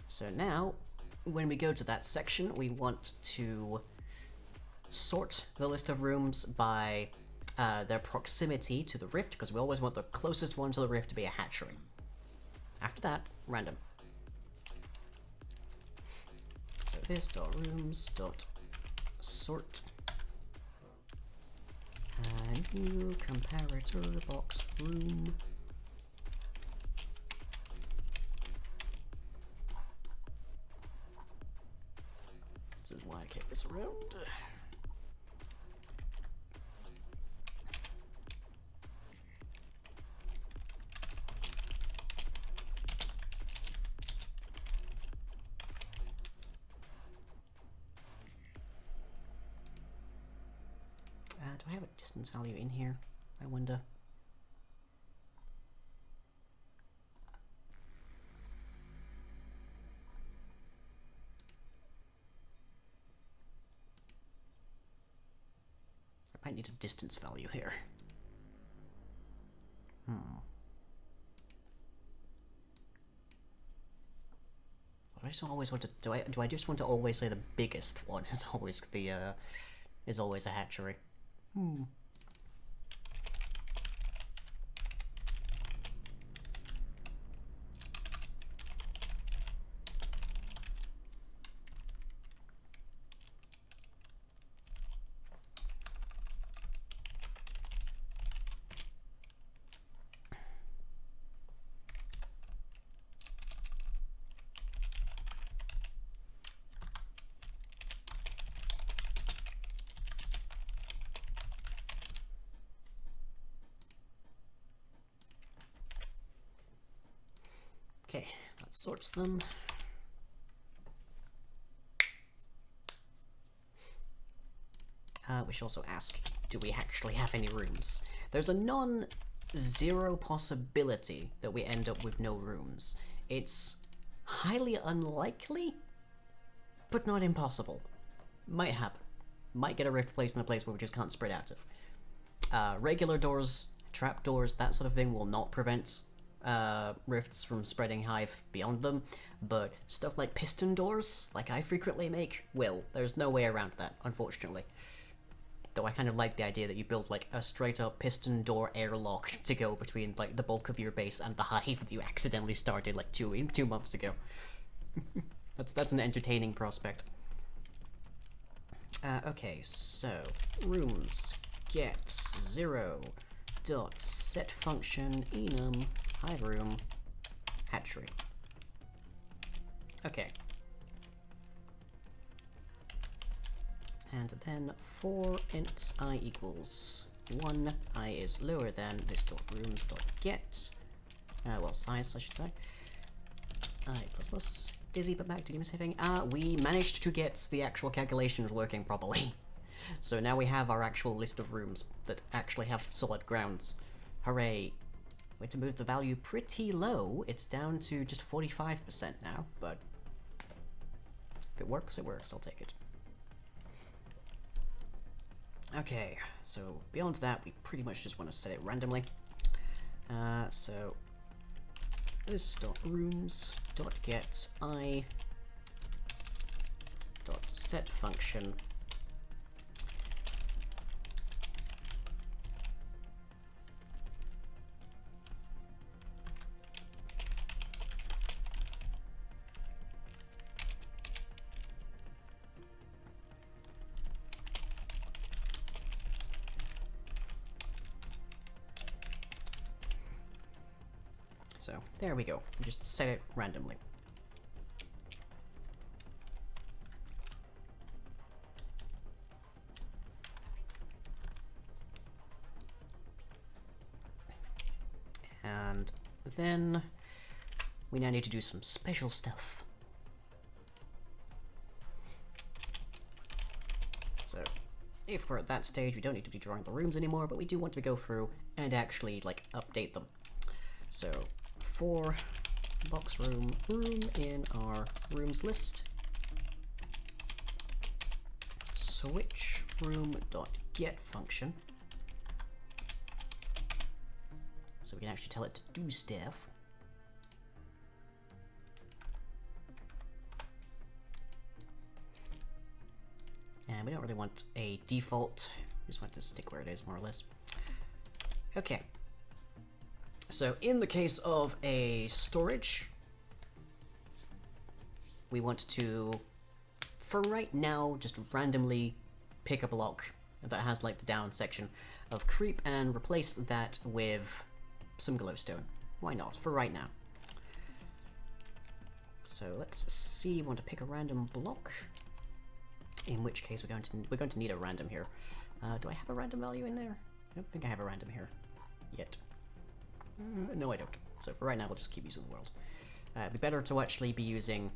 So now, when we go to that section, we want to sort the list of rooms by their proximity to the rift, because we always want the closest one to the rift to be a hatchery. After that, random. So this dot rooms dot sort. New comparator box room. This is why I kept this around. Do I have a distance value in here? I wonder. I might need a distance value here. I just always want to do I just want to always say the biggest one is always the is always a hatchery. sorts them. We should also ask, do we actually have any rooms? There's a non-zero possibility that we end up with no rooms. It's highly unlikely, but not impossible. Might happen. Might get a rift placed in a place where we just can't spread out of. Regular doors, trap doors, that sort of thing will not prevent rifts from spreading hive beyond them, but stuff like piston doors, like I frequently make, will. There's no way around that, unfortunately. Though I kind of like the idea that you build like a straight up piston door airlock to go between like the bulk of your base and the hive that you accidentally started like two months ago. That's an entertaining prospect. Okay, so rooms get 0 dot set function enum hive room hatchery. Okay. And then for int I equals 1, I is lower than this dot rooms dot get, well, size I should say, I plus plus. Dizzy, but back to game saving. We managed to get the actual calculations working properly. So now we have our actual list of rooms that actually have solid grounds. Hooray. We had to move the value pretty low. It's down to just 45% now, but if it works, I'll take it. Okay, so beyond that, we pretty much just want to set it randomly. So this dot rooms dot get I dot set function So there we go. We just set it randomly. And then we now need to do some special stuff. So if we're at that stage, we don't need to be drawing the rooms anymore, but we do want to go through and actually like update them. So for box room in our rooms list, switch room dot get function, so we can actually tell it to do stuff. And we don't really want a default, we just want to stick where it is more or less. Okay. So in the case of a storage, we want to, for right now, just randomly pick a block that has like the down section of creep and replace that with some glowstone. Why not, for right now. So let's see, we want to pick a random block, in which case we're going to need a random here. Do I have a random value in there? I don't think I have a random here yet. No, I don't. So for right now, we'll just keep using the world. It'd be better to actually be using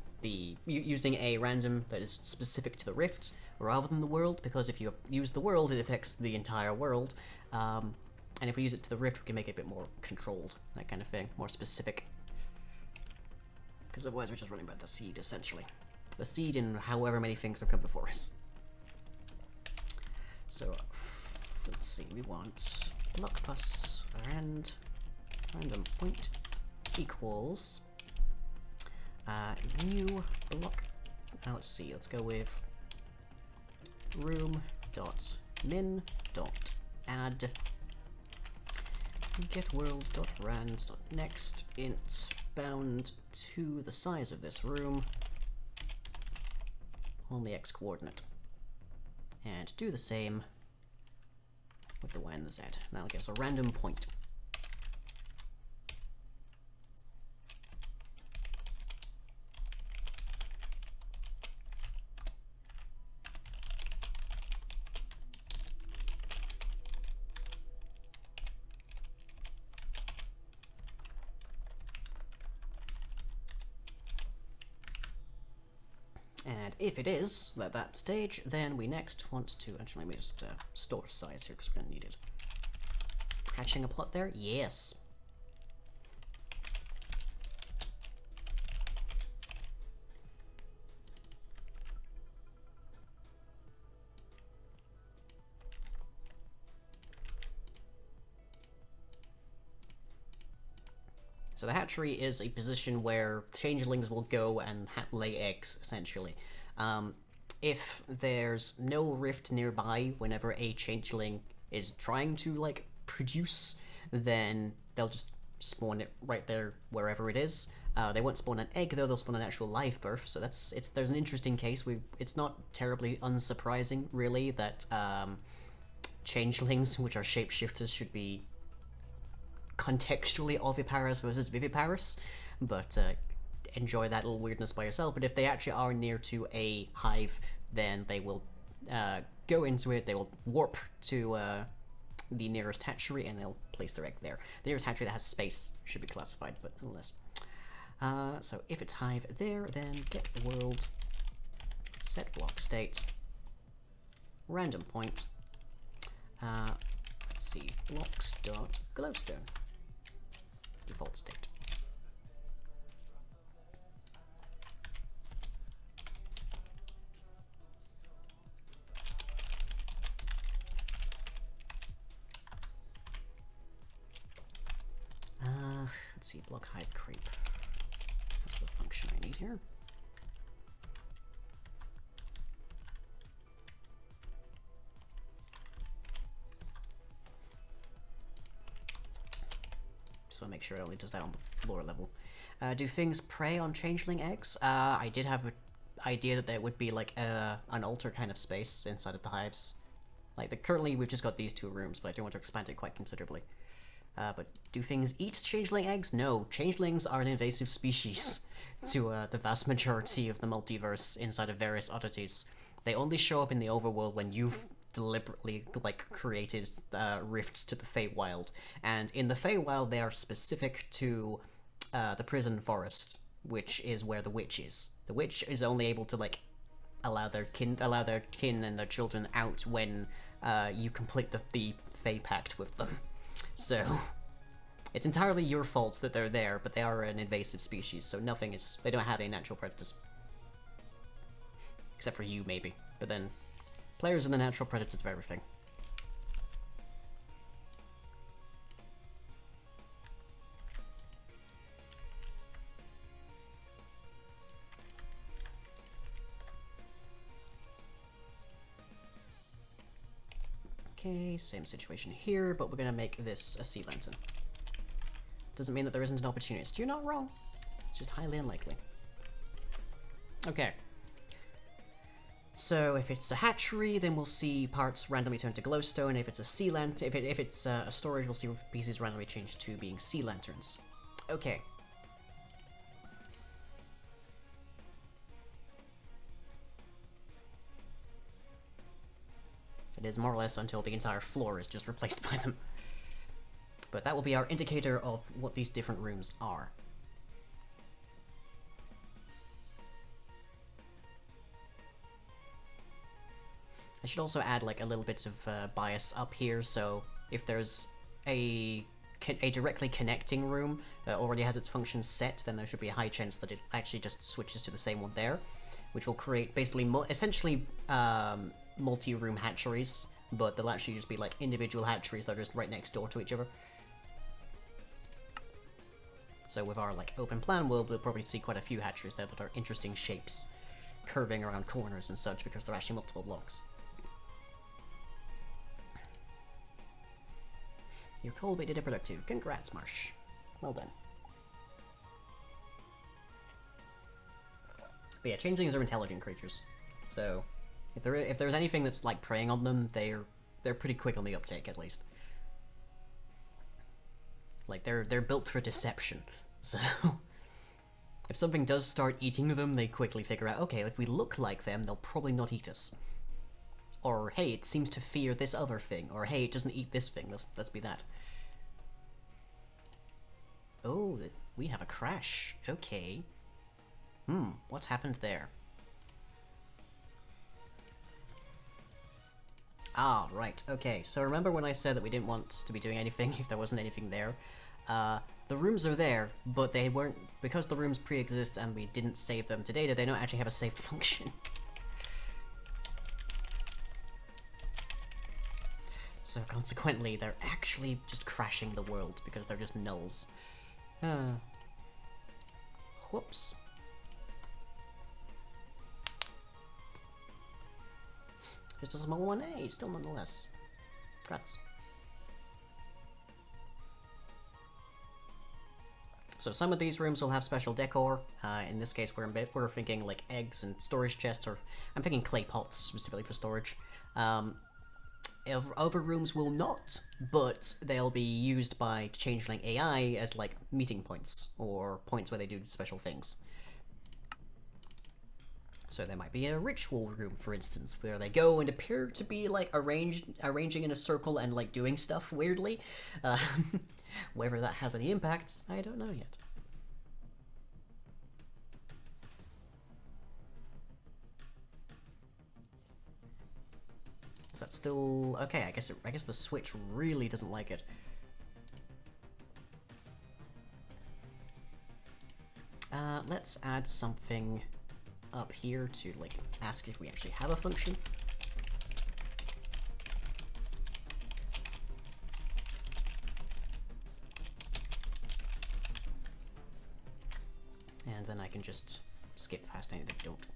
using a random that is specific to the rift rather than the world, because if you use the world, it affects the entire world. And if we use it to the rift, we can make it a bit more controlled, that kind of thing, more specific. Because otherwise, we're just running by the seed, essentially. The seed in however many things have come before us. So let's see, we want block plus and random point equals new block. Let's see, let's go with room dot min dot add get world dot rand dot next int bound to the size of this room on the x coordinate, and do the same with the y and the z. That'll give us a random point. And if it is at that stage, then we next want to... Actually, let me just store size here, because we're going to need it. Hatching a plot there? Yes. So the hatchery is a position where changelings will go and lay eggs, essentially. If there's no rift nearby whenever a changeling is trying to, like, produce, then they'll just spawn it right there wherever it is. They won't spawn an egg, though, they'll spawn an actual live birth, so there's an interesting case. It's not terribly unsurprising, really, that changelings, which are shapeshifters, should be contextually oviparous versus viviparous, but enjoy that little weirdness by yourself. But if they actually are near to a hive, then they will go into it, they will warp to the nearest hatchery, and they'll place their egg there. The nearest hatchery that has space should be classified, but nonetheless. So if it's hive there, then get world, set block state, random point, let's see, blocks.glowstone. Default state. Let's see, block hide creep. That's the function I need here. So make sure it only does that on the floor level. Do things prey on changeling eggs? I did have an idea that there would be like an altar kind of space inside of the hives. Like, currently we've just got these two rooms, but I do want to expand it quite considerably. But do things eat changeling eggs? No, changelings are an invasive species to the vast majority of the multiverse inside of various oddities. They only show up in the overworld when you've deliberately, like, created rifts to the Feywild, and in the Feywild they are specific to the prison forest, which is where the witch is. The witch is only able to, like, allow their kin and their children out when you complete the Fey pact with them. So it's entirely your fault that they're there, but they are an invasive species, so they don't have any natural predators. Except for you, maybe. But then players are the natural predators of everything. Okay, same situation here, but we're gonna make this a sea lantern. Doesn't mean that there isn't an opportunist. You're not wrong. It's just highly unlikely. Okay. So if it's a hatchery, then we'll see parts randomly turn to glowstone. If it's a sea lantern, if it's a storage, we'll see pieces randomly change to being sea lanterns. Okay. It is more or less until the entire floor is just replaced by them. But that will be our indicator of what these different rooms are. I should also add like a little bit of bias up here, so if there's a directly connecting room that already has its function set, then there should be a high chance that it actually just switches to the same one there, which will create basically essentially multi-room hatcheries, but they'll actually just be like individual hatcheries that are just right next door to each other. So with our like open plan world, we'll probably see quite a few hatcheries there that are interesting shapes, curving around corners and such, because they're actually multiple blocks. Your coal baited and productive. Congrats, Marsh. Well done. But yeah, changelings are intelligent creatures, so if there's anything that's like preying on them, they're pretty quick on the uptake, at least. Like they're built for deception, so if something does start eating them, they quickly figure out, okay, if we look like them, they'll probably not eat us. Or hey, it seems to fear this other thing. Or hey, it doesn't eat this thing. Let's be that. Oh, we have a crash. Okay. What's happened there? Ah, right, okay. So remember when I said that we didn't want to be doing anything if there wasn't anything there? The rooms are there, but they weren't... Because the rooms pre-exist and we didn't save them to data, they don't actually have a saved function. So consequently, they're actually just crashing the world because they're just nulls. Whoops. Just a small 1A, still nonetheless. Congrats. So some of these rooms will have special decor. In this case, we're thinking like eggs and storage chests, or I'm thinking clay pots specifically for storage. Other rooms will not, but they'll be used by Changeling AI as like meeting points, or points where they do special things. So there might be a ritual room, for instance, where they go and appear to be like arranging in a circle and like doing stuff weirdly. Whether that has any impact, I don't know yet. Is that still okay? I guess the Switch really doesn't like it. Let's add something up here to like ask if we actually have a function. And then I can just skip past any that don't.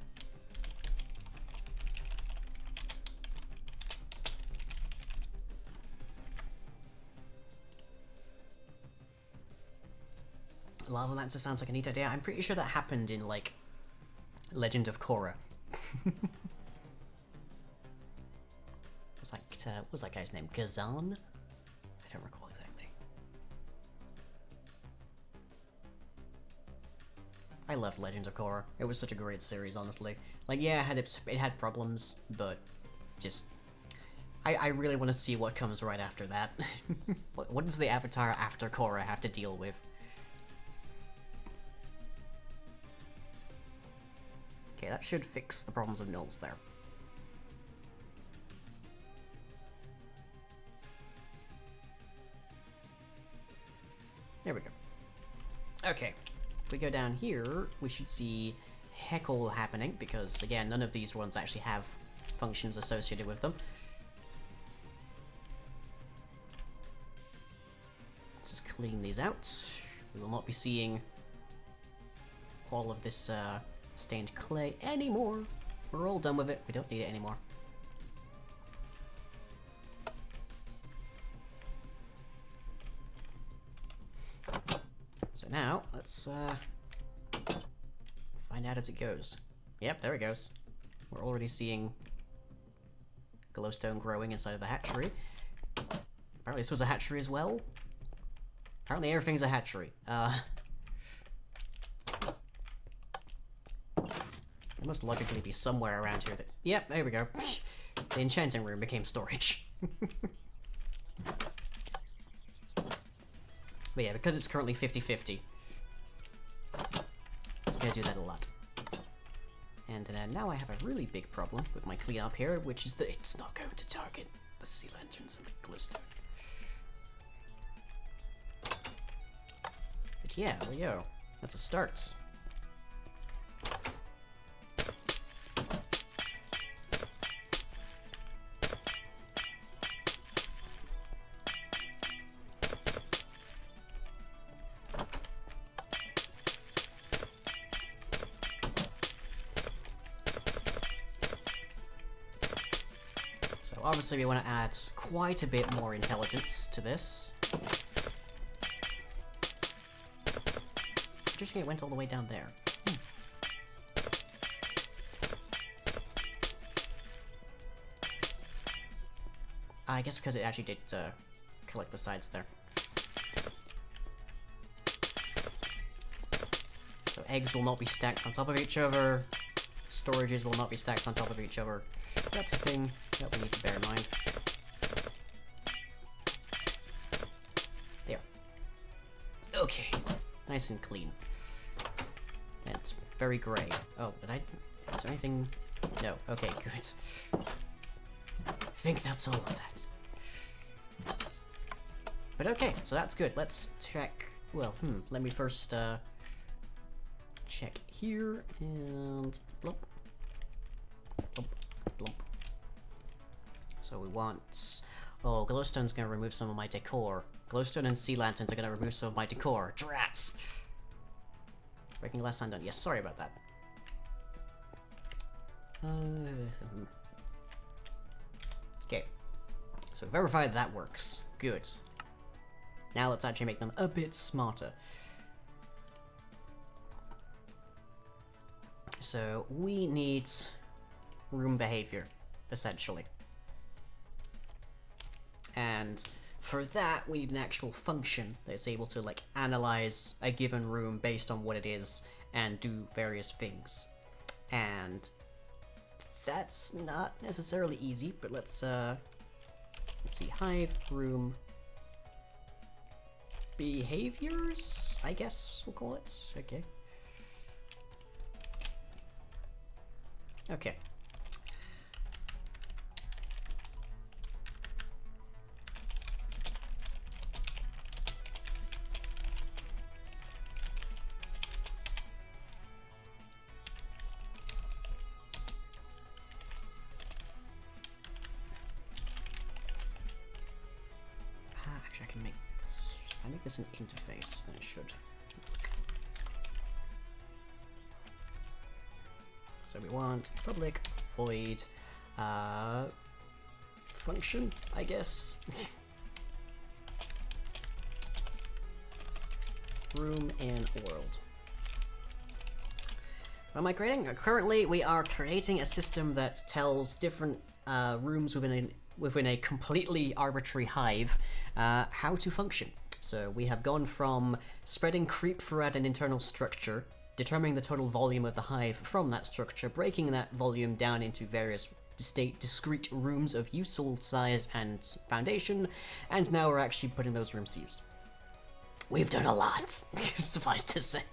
Lava Mancer sounds like a neat idea. I'm pretty sure that happened in, like, Legend of Korra. What was that guy's name? Gazan? I don't recall exactly. I loved Legend of Korra. It was such a great series, honestly. Like, yeah, it had problems, but just... I really want to see what comes right after that. What does the Avatar after Korra have to deal with? Okay, that should fix the problems of nulls there. There we go. Okay, if we go down here, we should see heckle happening, because, again, none of these ones actually have functions associated with them. Let's just clean these out. We will not be seeing all of this, stained clay anymore. We're all done with it. We don't need it anymore. So now, let's find out as it goes. Yep, there it goes. We're already seeing glowstone growing inside of the hatchery. Apparently this was a hatchery as well. Apparently everything's a hatchery. It must logically be somewhere around here that... Yep, there we go. The enchanting room became storage. But yeah, because it's currently 50-50, it's gonna do that a lot. And now I have a really big problem with my cleanup here, which is that it's not going to target the sea lanterns and the glowstone. But yeah, there we go. That's a start. Obviously we want to add quite a bit more intelligence to this. Interesting, it went all the way down there. I guess because it actually did collect the sides there. So eggs will not be stacked on top of each other. Storages will not be stacked on top of each other. That's a thing that we need to bear in mind. There. Okay. Nice and clean. And it's very gray. Oh, is there anything? No. Okay, good. think that's all of that. But okay, so that's good. Let's check. Well, let me first check here and blump, blump, blump. So we want. Oh, glowstone's gonna remove some of my decor. Glowstone and sea lanterns are gonna remove some of my decor. Drats! Breaking glass undone. Yes, sorry about that. Okay. So we verified that works. Good. Now let's actually make them a bit smarter. So we need room behavior, essentially. And for that, we need an actual function that's able to, like, analyze a given room based on what it is and do various things. And that's not necessarily easy, but let's see, hive room behaviors, I guess we'll call it. Okay. Okay. Actually, I can make this, if I make this an interface, then it should work. So we want public void function, I guess. Room and world. What am I creating? Currently, we are creating a system that tells different rooms within a completely arbitrary hive how to function. So we have gone from spreading creep throughout an internal structure, determining the total volume of the hive from that structure, breaking that volume down into various discrete rooms of useful size and foundation, and now we're actually putting those rooms to use. We've done a lot, suffice to say.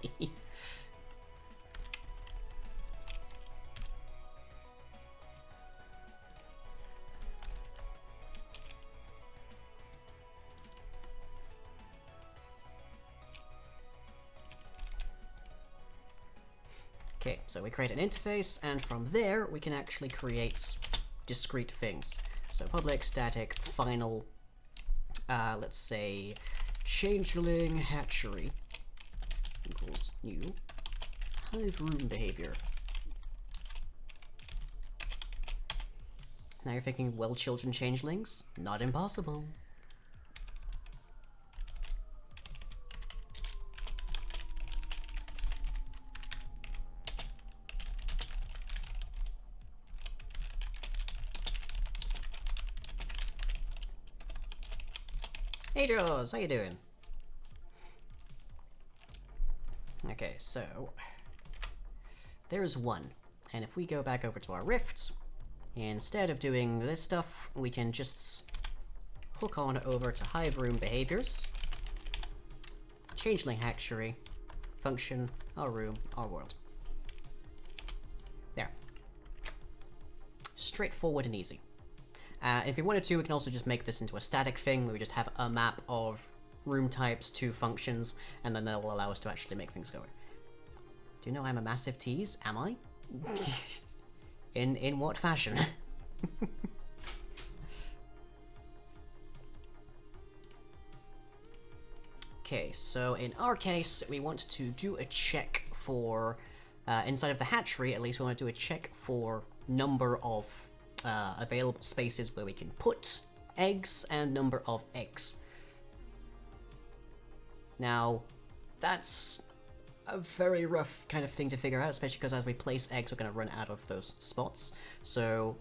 Okay, so we create an interface, and from there we can actually create discrete things. So public, static, final, let's say changeling hatchery equals new hive room behavior. Now you're thinking, well, children changelings? Not impossible. Hey Jaws, how you doing? Okay, so there is one, and if we go back over to our rifts, instead of doing this stuff, we can just hook on over to hive room behaviors, changeling hatchery, function, our room, our world. There. Straightforward and easy. If we wanted to, we can also just make this into a static thing where we just have a map of room types to functions, and then that will allow us to actually make things go. Do you know I'm a massive tease? Am I? In what fashion? Okay, so in our case, we want to do a check for, inside of the hatchery at least, we want to do a check for number of available spaces where we can put eggs and number of eggs. Now, that's a very rough kind of thing to figure out, especially because as we place eggs, we're going to run out of those spots. So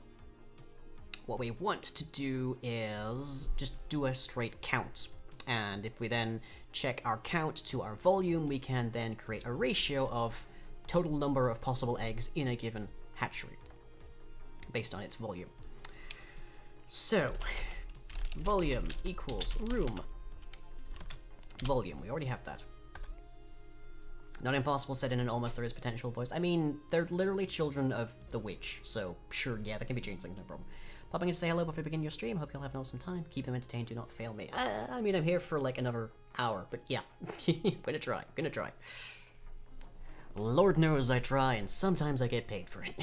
what we want to do is just do a straight count. And if we then check our count to our volume, we can then create a ratio of total number of possible eggs in a given hatchery based on its volume. So, volume equals room. Volume, we already have that. Not impossible said in an almost there is potential voice. I mean, they're literally children of the witch, so sure, yeah, they can be changeling, no problem. Popping in to say hello before we begin your stream. Hope you'll have an awesome time. Keep them entertained. Do not fail me. I mean, I'm here for like another hour, but yeah. Gonna try. Lord knows I try, and sometimes I get paid for it.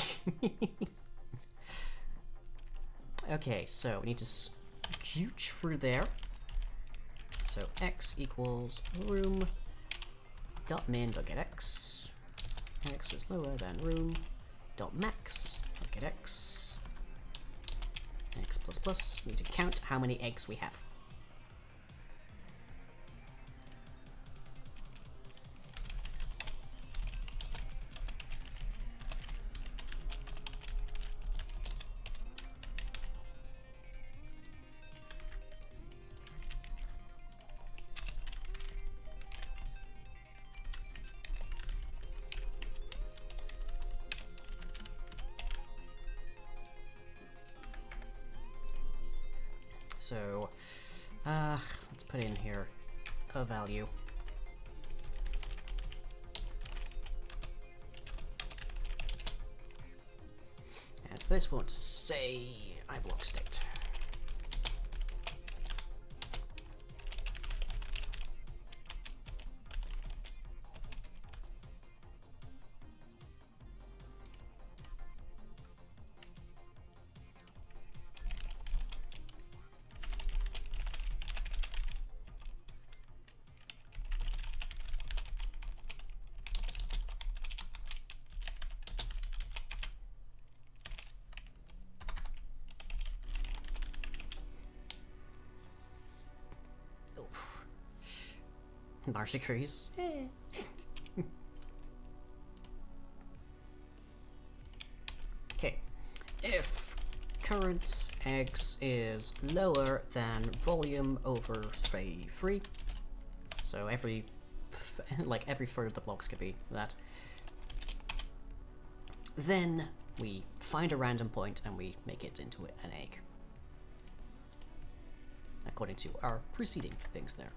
Okay, so we need to scooch through there. So x equals room dot min dot get x. X is lower than room dot max dot get x. X plus plus. We need to count how many eggs we have. So, let's put in here a value. And for this, we want to say iblock state. Mars agrees. Okay. If current eggs is lower than volume over, say, 3, so every third of the blocks could be that, then we find a random point and we make it into an egg, according to our preceding things there.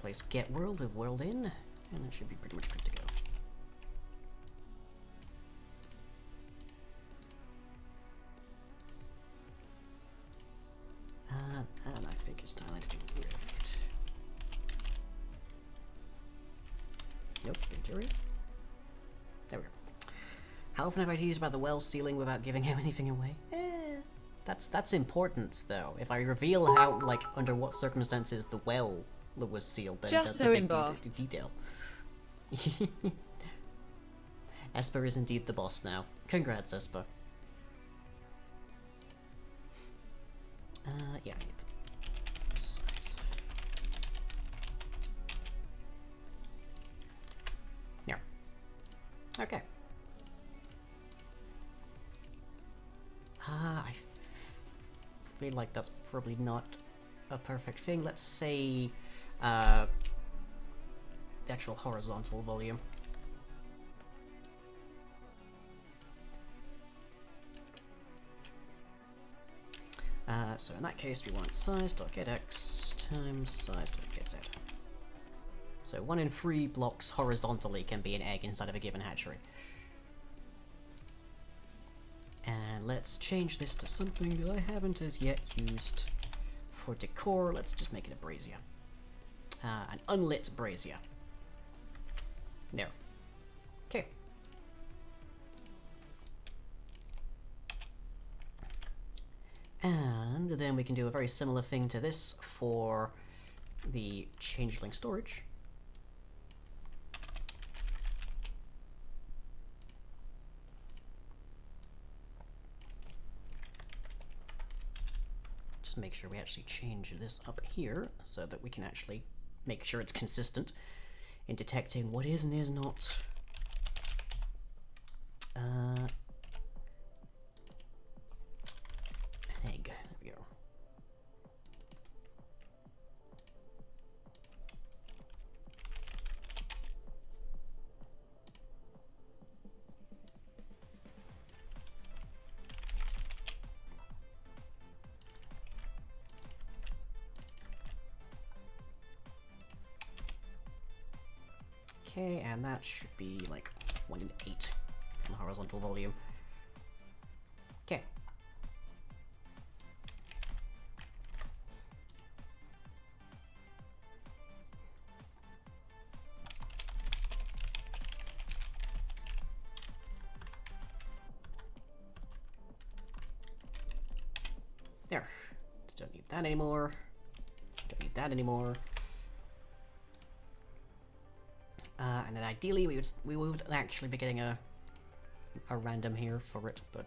Replace get world with world in, and that should be pretty much good to go. And I think it's time to do rift. Nope, interior. There we go. How often have I teased about the well sealing without giving anything away? That's important though. If I reveal how, like, under what circumstances the well was sealed, then just that's so a big embossed. detail. Esper is indeed the boss now. Congrats, Esper. Yeah, I need the size. Yeah. Okay. I feel like that's probably not a perfect thing. Let's say the actual horizontal volume. So in that case, we want size.getx times size.getz. So 1 in 3 blocks horizontally can be an egg inside of a given hatchery. And let's change this to something that I haven't as yet used. For decor, let's just make it a brazier. An unlit brazier. There. Okay. And then we can do a very similar thing to this for the changeling storage. Just make sure we actually change this up here so that we can actually make sure it's consistent in detecting what is and is not an egg. There we go. Okay, and that should be like 1 in 8 from the horizontal volume. Okay. There. Just don't need that anymore. Don't need that anymore. And then ideally we would actually be getting a random here for it, but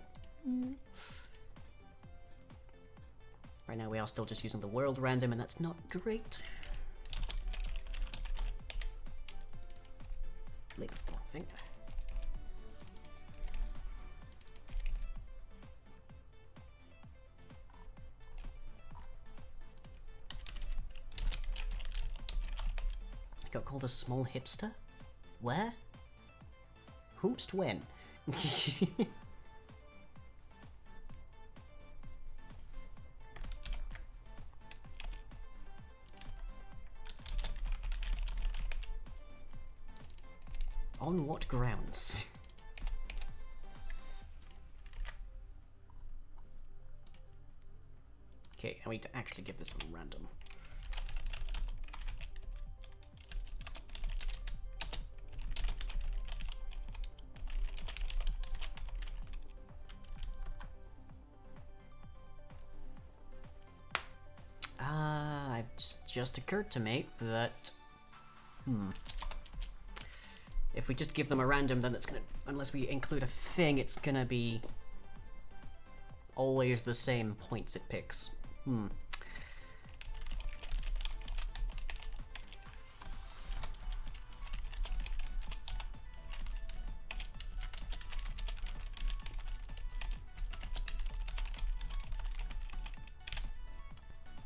right now we are still just using the world random, and that's not great. Leap morphing. Got called a small hipster? Where? Whomst when? On what grounds? Okay, I need to actually give this a random. It's just occurred to me that if we just give them a random, then it's gonna, unless we include a thing, it's gonna be always the same points it picks.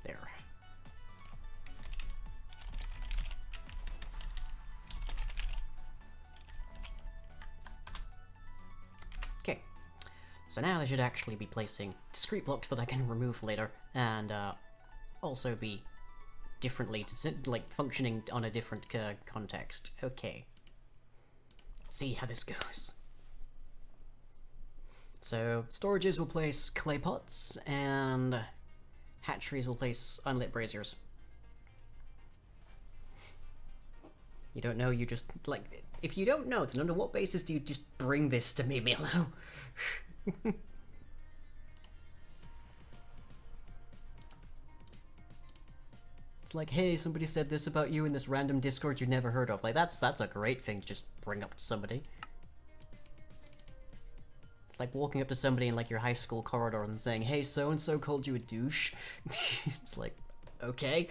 There. Okay, so now they should actually be placing discrete blocks that I can remove later, and also be differently, like functioning on a different context. Okay, let's see how this goes. So storages will place clay pots, and hatcheries will place unlit braziers. You don't know, you just, like, if you don't know, then under what basis do you just bring this to me, Milo? It's like, hey, somebody said this about you in this random Discord you've never heard of. Like, that's a great thing to just bring up to somebody. It's like walking up to somebody in, like, your high school corridor and saying, hey, so-and-so called you a douche. It's like, okay.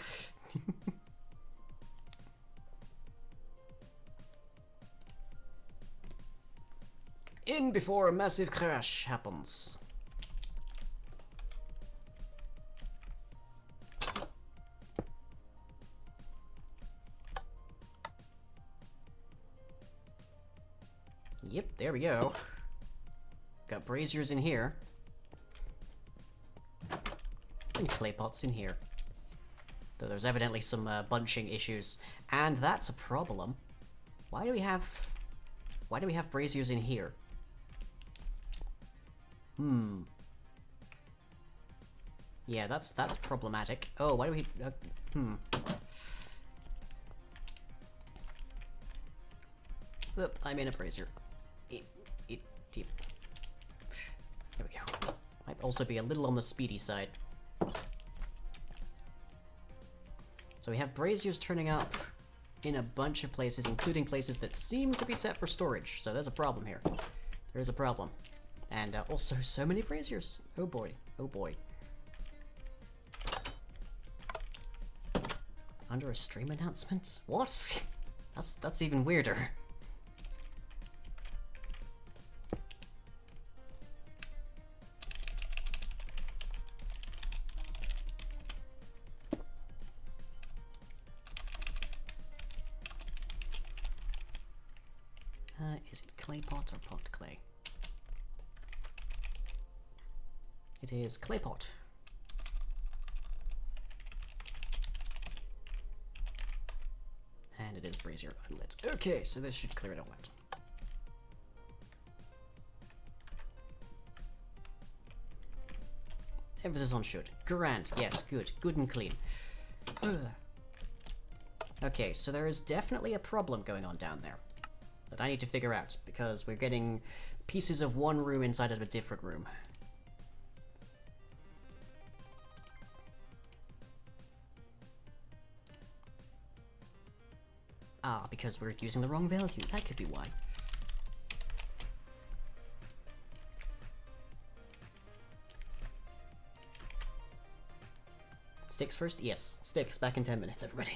In before a massive crash happens. Yep, there we go. Got braziers in here. And clay pots in here. Though there's evidently some bunching issues. And that's a problem. Why do we have braziers in here? Yeah, that's problematic. Oh, why do we... Oop, I'm in a brazier. There we go. Might also be a little on the speedy side. So we have braziers turning up in a bunch of places, including places that seem to be set for storage. So there's a problem here. There is a problem. And also so many braziers. Oh boy. Oh boy. Under a stream announcement? What? That's even weirder. Is it clay pot or pot clay? It is clay pot. And it is brazier unlit. Okay, so this should clear it all out. Emphasis on should. Grand. Yes, good. Good and clean. Ugh. Okay, so there is definitely a problem going on down there that I need to figure out, because we're getting pieces of one room inside of a different room. Ah, because we're using the wrong value. That could be why. Sticks first? Yes. Sticks. Back in 10 minutes, everybody.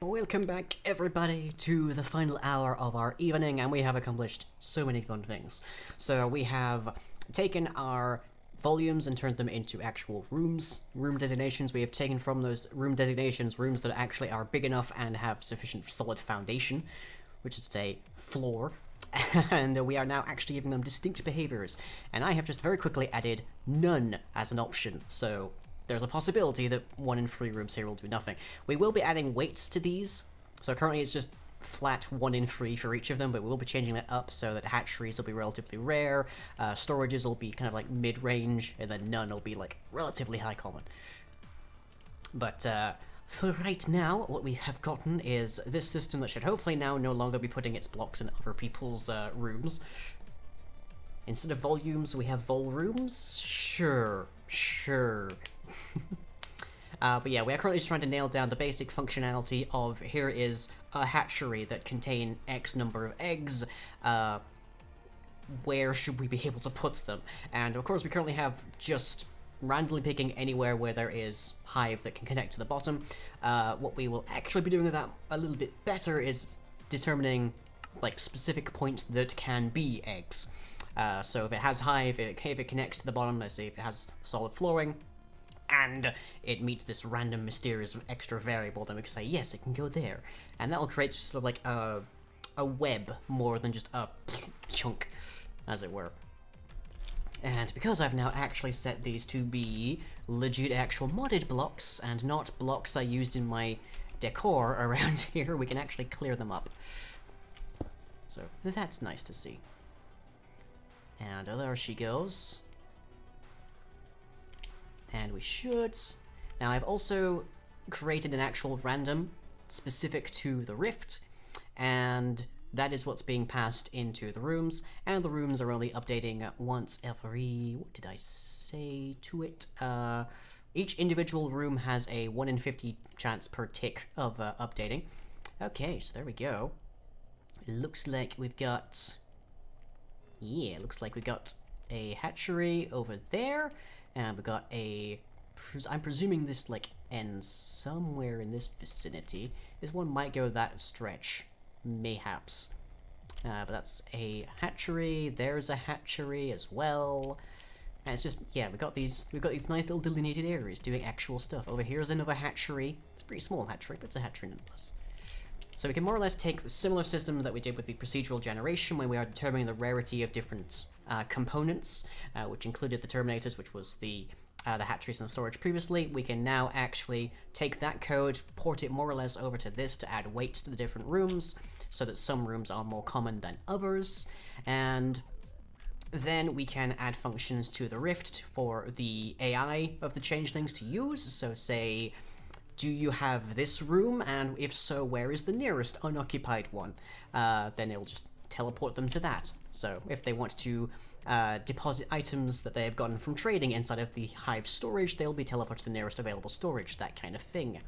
Welcome back, everybody, to the final hour of our evening, and we have accomplished so many fun things. So we have taken our volumes and turned them into actual room designations. We have taken from those room designations rooms that actually are big enough and have sufficient solid foundation, which is to say, floor. And we are now actually giving them distinct behaviors. And I have just very quickly added none as an option, so there's a possibility that 1 in 3 rooms here will do nothing. We will be adding weights to these, so currently it's just flat 1 in 3 for each of them, but we will be changing that up so that hatcheries will be relatively rare, storages will be kind of like mid-range, and then none will be like relatively high common. But for right now, what we have gotten is this system that should hopefully now no longer be putting its blocks in other people's rooms. Instead of volumes, we have vol rooms? Sure. But yeah, we are currently just trying to nail down the basic functionality of here is a hatchery that contain X number of eggs, where should we be able to put them? And of course we currently have just randomly picking anywhere where there is hive that can connect to the bottom. What we will actually be doing with that a little bit better is determining like specific points that can be eggs. So if it has hive, if it connects to the bottom, let's say if it has solid flooring, and it meets this random mysterious extra variable, then we can say, yes, it can go there. And that'll create sort of like a web more than just a chunk, as it were. And because I've now actually set these to be legit actual modded blocks, and not blocks I used in my decor around here, we can actually clear them up. So that's nice to see. And there she goes. And we should... Now I've also created an actual random specific to the rift, and that is what's being passed into the rooms, and the rooms are only updating once every... what did I say to it? Each individual room has a 1 in 50 chance per tick of updating. Okay, so there we go. It looks like we've got... Yeah, looks like we got a hatchery over there, and we got a... I'm presuming this, like, ends somewhere in this vicinity. This one might go that stretch, mayhaps. But that's a hatchery, there's a hatchery as well. And it's just, yeah, we've got these nice little delineated areas doing actual stuff. Over here's another hatchery. It's a pretty small hatchery, but it's a hatchery nonetheless. So we can more or less take the similar system that we did with the procedural generation, when we are determining the rarity of different components, which included the Terminators, which was the hatcheries and storage previously. We can now actually take that code, port it more or less over to this to add weights to the different rooms, so that some rooms are more common than others, and then we can add functions to the Rift for the AI of the changelings to use. So say, do you have this room, and if so, where is the nearest unoccupied one? Then it'll just teleport them to that. So if they want to deposit items that they have gotten from trading inside of the hive storage, they'll be teleported to the nearest available storage, that kind of thing.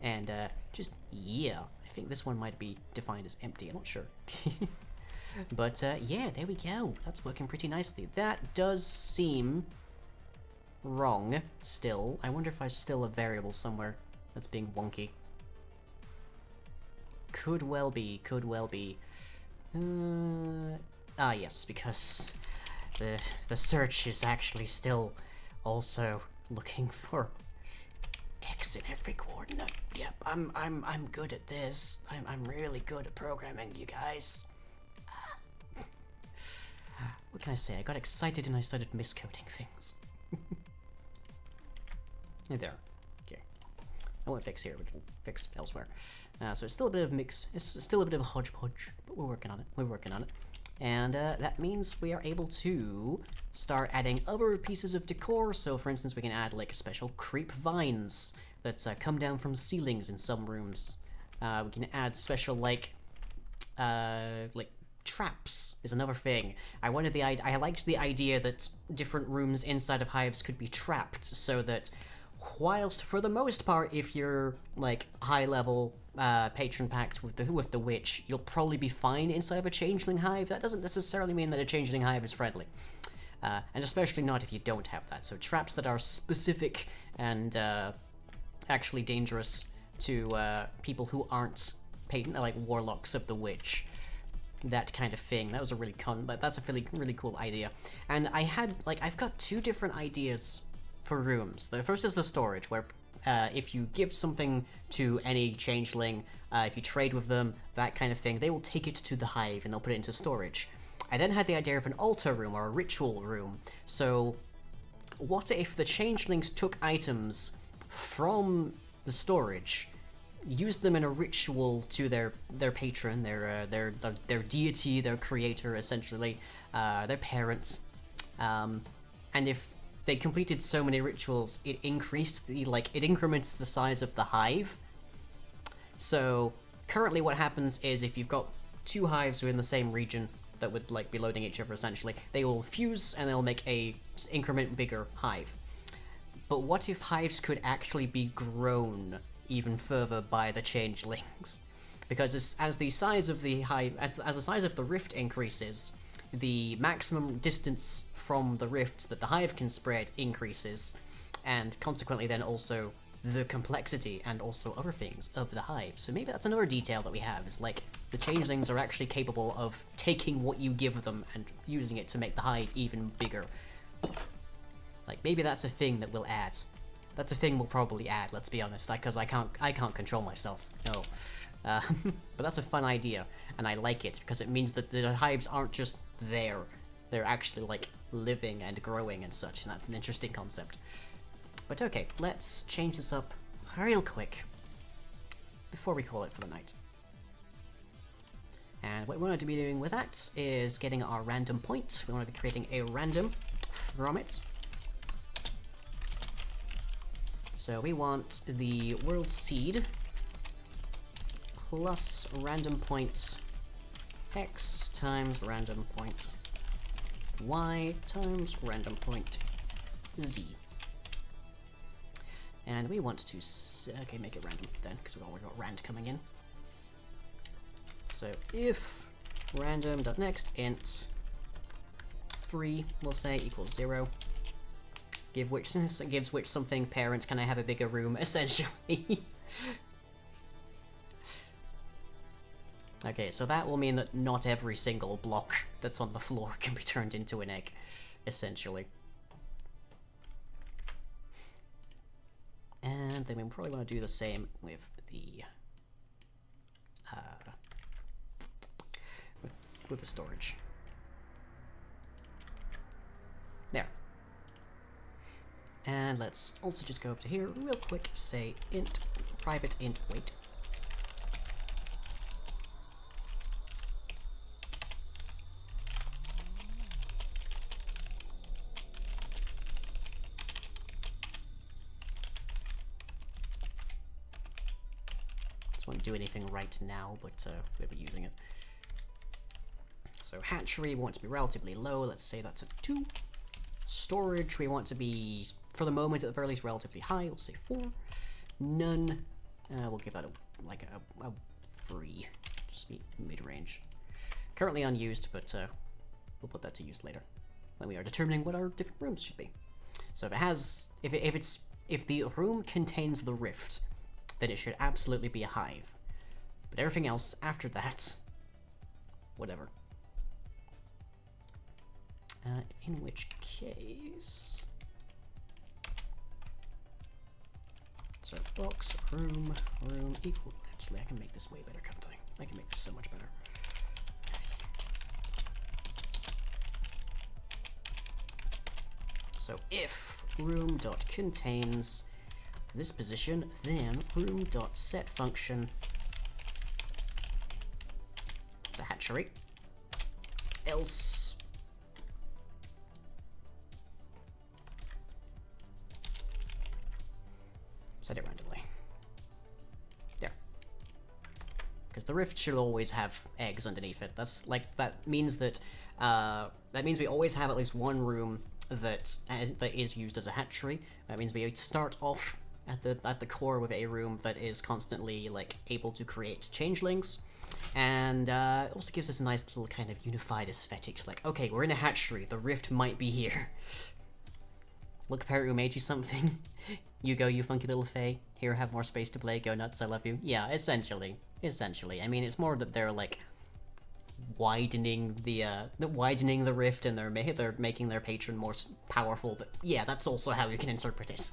And just, yeah, I think this one might be defined as empty, I'm not sure. But yeah, there we go. That's working pretty nicely. That does seem wrong still. I wonder if there's still a variable somewhere that's being wonky. Could well be, could well be. Yes, because the search is actually still also looking for X in every coordinate. Yep, I'm good at this. I'm really good at programming, you guys. What can I say? I got excited and I started miscoding things. Hey there. Okay. I won't fix here, but we'll fix elsewhere. So it's still a bit of mix. It's still a bit of a hodgepodge, but we're working on it. We're working on it. And that means we are able to start adding other pieces of decor. So for instance, we can add like special creep vines that come down from ceilings in some rooms. We can add special like traps is another thing. I liked the idea that different rooms inside of hives could be trapped, so that whilst for the most part, if you're like high level patron pact with the witch, you'll probably be fine inside of a changeling hive. That doesn't necessarily mean that a changeling hive is friendly, and especially not if you don't have that. So traps that are specific and actually dangerous to people who aren't like warlocks of the witch. That kind of thing. That was a really that's a really cool idea. And I've got two different ideas for rooms. The first is the storage, where if you give something to any changeling, if you trade with them, that kind of thing, they will take it to the hive and they'll put it into storage. I then had the idea of an altar room or a ritual room. So what if the changelings took items from the storage, used them in a ritual to their patron, their deity, their creator, essentially, their parents, and if they completed so many rituals, it increased it increments the size of the hive. So currently, what happens is if you've got two hives within the same region that would be loading each other, essentially, they will fuse and they'll make a increment bigger hive. But what if hives could actually be grown even further by the changelings? Because as the size of the hive, as the size of the rift increases, the maximum distance from the rift that the hive can spread increases, and consequently then also the complexity and also other things of the hive. So maybe that's another detail that we have, is the changelings are actually capable of taking what you give them and using it to make the hive even bigger. Maybe that's a thing that we'll add. That's a thing we'll probably add, let's be honest, because I can't control myself, no. But that's a fun idea, and I like it, because it means that the hives aren't just there. They're actually, living and growing and such, and that's an interesting concept. But okay, let's change this up real quick before we call it for the night. And what we want to be doing with that is getting our random point. We want to be creating a random from it. So we want the world seed plus random point x times random point y times random point z. And we want to, okay, make it random then, because we've already got rand coming in. So if random.next int free, we'll say, equals 0, gives which something parent can I have a bigger room, essentially. Okay, so that will mean that not every single block that's on the floor can be turned into an egg, essentially. And then we probably want to do the same with the with the storage. There. And let's also just go up to here real quick, say int private int weight. Won't do anything right now, but we'll be using it. So hatchery, we want to be relatively low. Let's say that's a 2. Storage, we want to be, for the moment, at the very least, relatively high. We'll say 4. None. We'll give that a 3. Just mid-range. Currently unused, but we'll put that to use later when we are determining what our different rooms should be. So if it has, if the room contains the rift, then it should absolutely be a hive. But everything else after that, whatever. In which case... So box, room equal... Actually, I can make this way better, can't I? I can make this so much better. So if room.contains this position, then room.set function, it's a hatchery, else set it randomly. There. Because the rift should always have eggs underneath it. That's that means that we always have at least one room that is used as a hatchery. That means we start off at the core with a room that is constantly able to create changelings, and it also gives us a nice little kind of unified aesthetic. Just okay, we're in a hatchery, the rift might be here. Look, parrot, who made you something? You go, you funky little fae. Here, have more space to play. Go nuts, I love you. Yeah, essentially. Essentially. I mean, it's more that they're, like, widening the rift, and they're making their patron more powerful, but yeah, that's also how you can interpret it.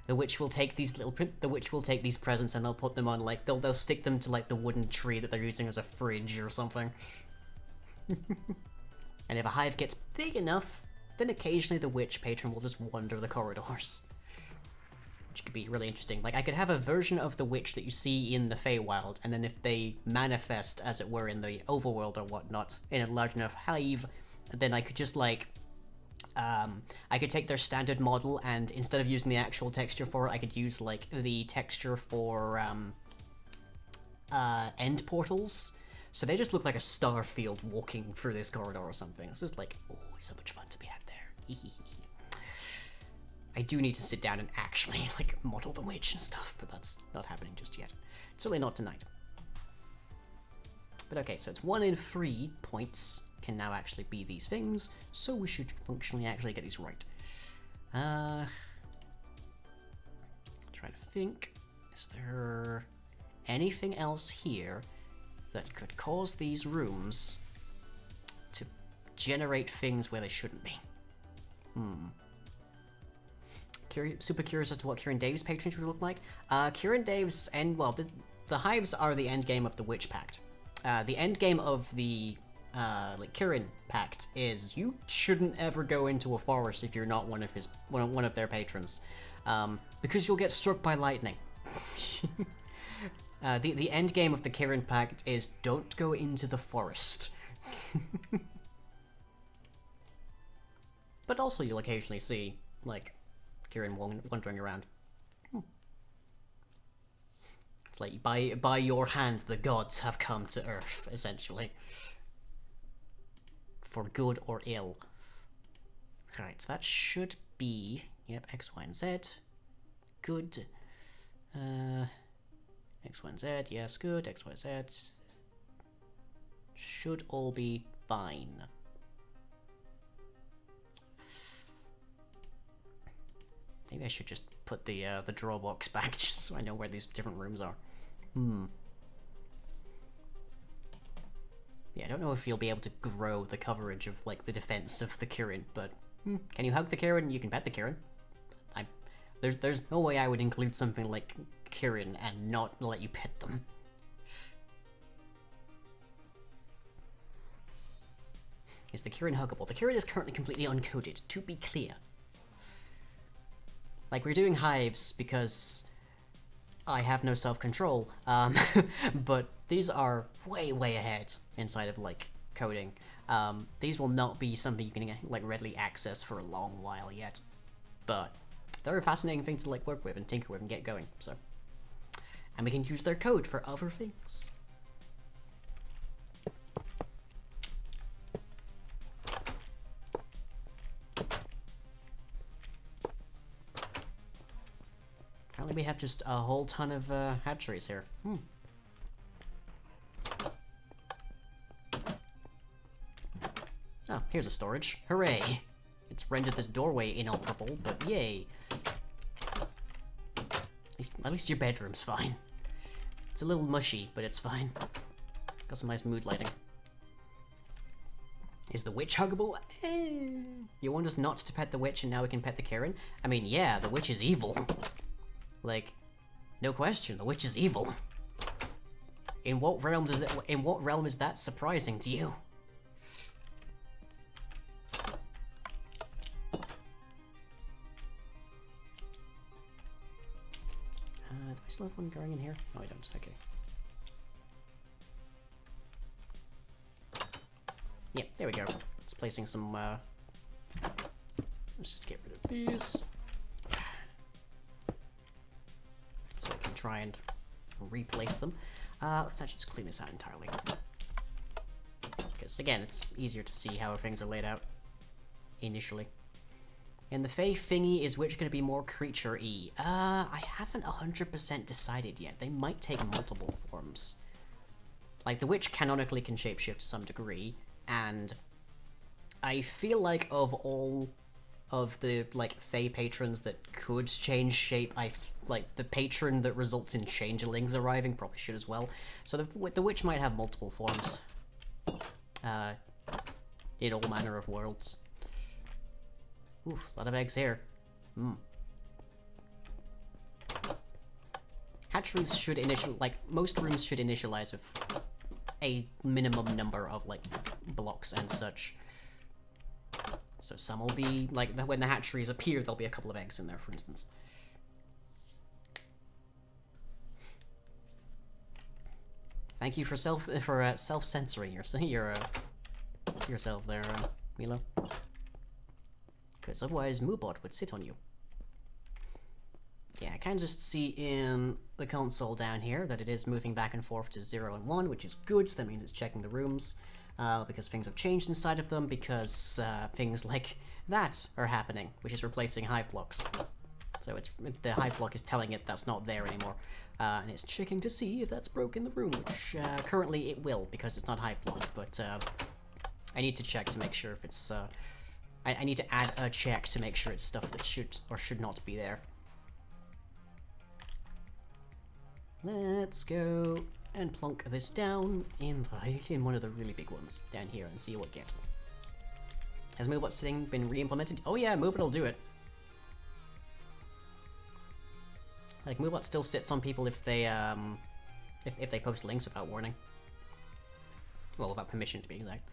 The witch will take these presents and they'll put them on, like, they'll stick them to, like, the wooden tree that they're using as a fridge or something. And if a hive gets big enough, then occasionally the witch patron will just wander the corridors. Which could be really interesting. Like, I could have a version of the witch that you see in the Feywild, and then if they manifest, as it were, in the overworld or whatnot, in a large enough hive, then I could just, like, I could take their standard model, and instead of using the actual texture for it, I could use, like, the texture for, end portals. So they just look like a star field walking through this corridor or something. It's just like, oh, so much fun to be had there. I do need to sit down and actually, like, model the witch and stuff, but that's not happening just yet. Certainly not tonight. But okay, so it's 1 in 3 points can now actually be these things, so we should functionally actually get these right. Try to think, is there anything else here that could cause these rooms to generate things where they shouldn't be? Super curious as to what Kieran Dave's patronage would look like. Kieran Dave's the hives are the end game of the Witch Pact. The end game of the Kieran Pact is you shouldn't ever go into a forest if you're not one of their patrons, because you'll get struck by lightning. The end game of the Kieran Pact is don't go into the forest. But also you'll occasionally see, like, Kieran wandering around. It's like, by your hand the gods have come to Earth, essentially. For good or ill. Right, so that should be, yep, X, Y, and Z. Good. X, Y, and Z, yes, good. X, Y, Z. Should all be fine. Maybe I should just put the draw box back just so I know where these different rooms are. Yeah, I don't know if you'll be able to grow the coverage of, like, the defense of the Kieran, but can you hug the Kieran? You can pet the Kieran. There's no way I would include something like Kieran and not let you pet them. Is the Kieran huggable? The Kieran is currently completely uncoded, to be clear. Like, we're doing hives because I have no self-control, but these are way, way ahead inside of, like, coding. These will not be something you can, like, readily access for a long while yet, but they're a fascinating thing to, like, work with and tinker with and get going, so. And we can use their code for other things. Apparently we have just a whole ton of hatcheries here. Oh, here's a storage. Hooray! It's rendered this doorway inoperable, but yay. At least your bedroom's fine. It's a little mushy, but it's fine. Got some nice mood lighting. Is the witch huggable? You want us not to pet the witch and now we can pet the Kieran? I mean, yeah, the witch is evil. Like, no question, the witch is evil. In what realm is that surprising to you? Do I still have one going in here? No, I don't. Okay. Yeah, there we go. It's placing some, let's just get rid of these. So I can try and replace them. Let's actually just clean this out entirely. Because, again, it's easier to see how things are laid out initially. And the Fae thingy, is which going to be more creature-y? I haven't 100% decided yet. They might take multiple forms. Like, the witch canonically can shapeshift to some degree, and I feel like of all of the like Fey patrons that could change shape, like the patron that results in changelings arriving probably should as well. So the witch might have multiple forms. In all manner of worlds. Oof, a lot of eggs here. Hatcheries should most rooms should initialize with a minimum number of, like, blocks and such. So some will be, like, when the hatcheries appear, there'll be a couple of eggs in there, for instance. Thank you for self-censoring yourself there, Milo. Because otherwise, Moobot would sit on you. Yeah, I can just see in the console down here that it is moving back and forth to 0 and 1, which is good. So that means it's checking the rooms, because things have changed inside of them, because things like that are happening, which is replacing hive blocks. So the hive block is telling it that's not there anymore, and it's checking to see if that's broken the room, which currently it will, because it's not hive blocked, but I need to check to make sure if it's... I need to add a check to make sure it's stuff that should or should not be there. Let's go and plonk this down in one of the really big ones down here and see what we get. Has Moobot sitting been re-implemented? Oh yeah, Moobot will do it. Like, Moobot still sits on people if they post links without warning. Well, without permission to be exact.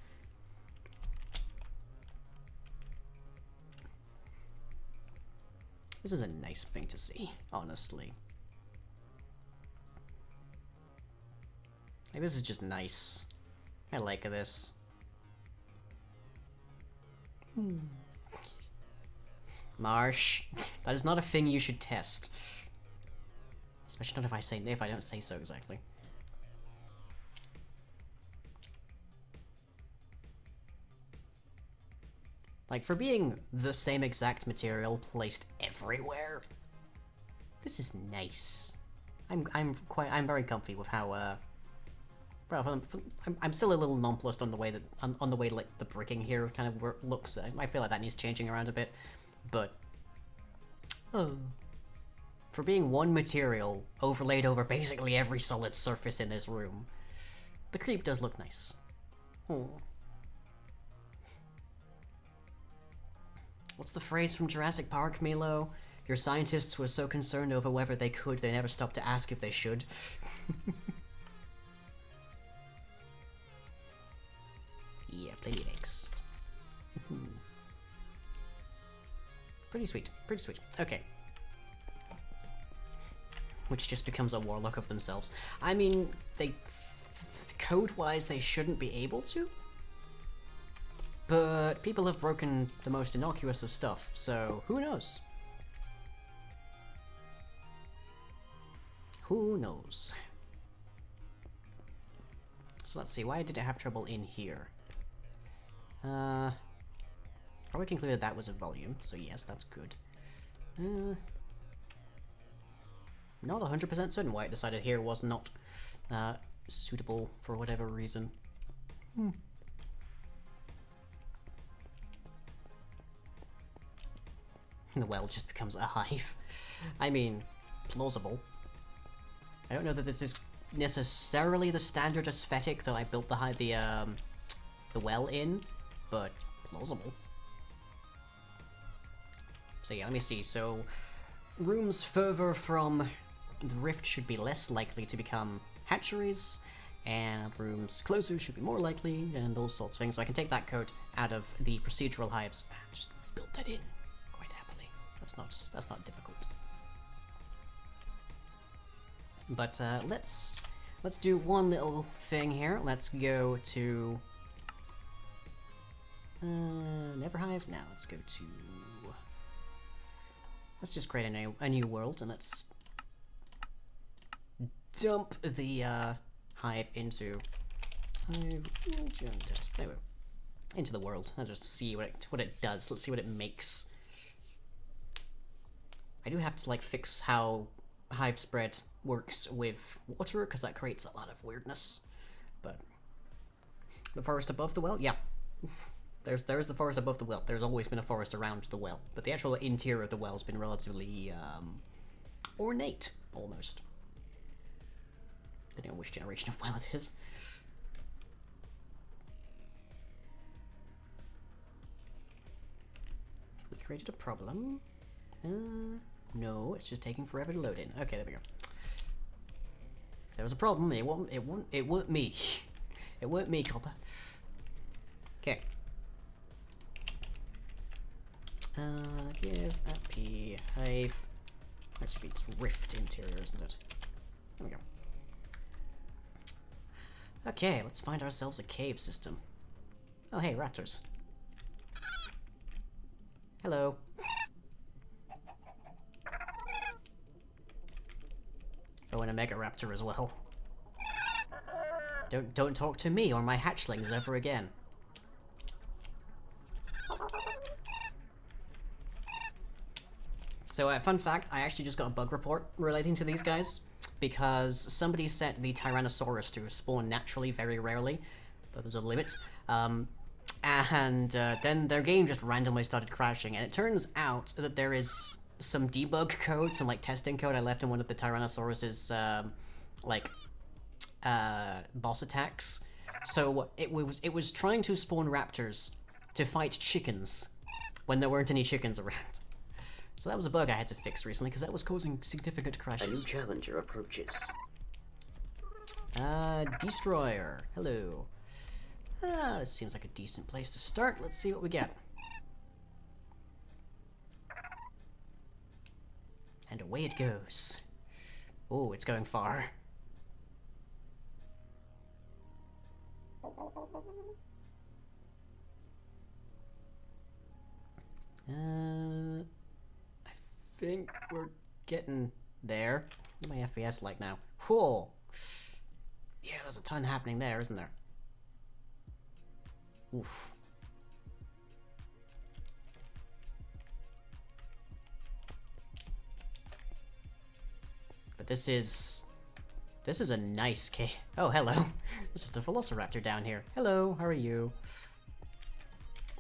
This is a nice thing to see, honestly. Like, this is just nice. I like this. Marsh, that is not a thing you should test. Especially not if I don't say so exactly. Like, for being the same exact material placed everywhere, this is nice. I'm very comfy with how I'm still a little nonplussed on the way that on the way like the bricking here kind of looks. I feel like that needs changing around a bit, but for being one material overlaid over basically every solid surface in this room, the creep does look nice. What's the phrase from Jurassic Park, Milo? Your scientists were so concerned over whether they could, they never stopped to ask if they should. Yeah, plenty of eggs. Pretty sweet, pretty sweet. Okay. Which just becomes a warlock of themselves. I mean, code-wise, they shouldn't be able to. But people have broken the most innocuous of stuff, so who knows? Who knows? So let's see, why did it have trouble in here? Probably concluded that was a volume, so yes, that's good. Not 100% certain why it decided here was not suitable for whatever reason. The well just becomes a hive. I mean, plausible. I don't know that this is necessarily the standard aesthetic that I built the well in, but plausible. So yeah, let me see. So rooms further from the rift should be less likely to become hatcheries, and rooms closer should be more likely, and those sorts of things. So I can take that code out of the procedural hives and just build that in quite happily. That's not difficult. But let's do one little thing here. Let's go to Neverhive. Now let's go to. Let's just create a new world, and let's dump the hive into test. There we go. Into the world. I'll just see what it does. Let's see what it makes. I do have to like fix how hive spread works with water, because that creates a lot of weirdness. But the forest above the well, yeah. There's the forest above the well. There's always been a forest around the well, but the actual interior of the well has been relatively ornate, almost. Depending on which generation of well it is. We created a problem. No, it's just taking forever to load in. Okay, there we go. If there was a problem, it weren't me. It weren't me, Copper. Okay. Give a hive. That should be its rift interior, isn't it? There we go. Okay, let's find ourselves a cave system. Oh, hey, raptors. Hello. Oh, and a mega raptor as well. Don't talk to me or my hatchlings ever again. So, fun fact, I actually just got a bug report relating to these guys, because somebody set the Tyrannosaurus to spawn naturally very rarely, though there's a limit, and then their game just randomly started crashing, and it turns out that there is some debug code, some like testing code I left in one of the Tyrannosaurus's boss attacks. So it was trying to spawn raptors to fight chickens when there weren't any chickens around. So that was a bug I had to fix recently because that was causing significant crashes. A new challenger approaches. Destroyer. Hello. This seems like a decent place to start. Let's see what we get. And away it goes. Oh, it's going far. I think we're getting there. What my FPS like now? Whoa! Yeah, there's a ton happening there, isn't there? Oof. But this is a nice cave. Oh, hello. There's just a velociraptor down here. Hello, how are you?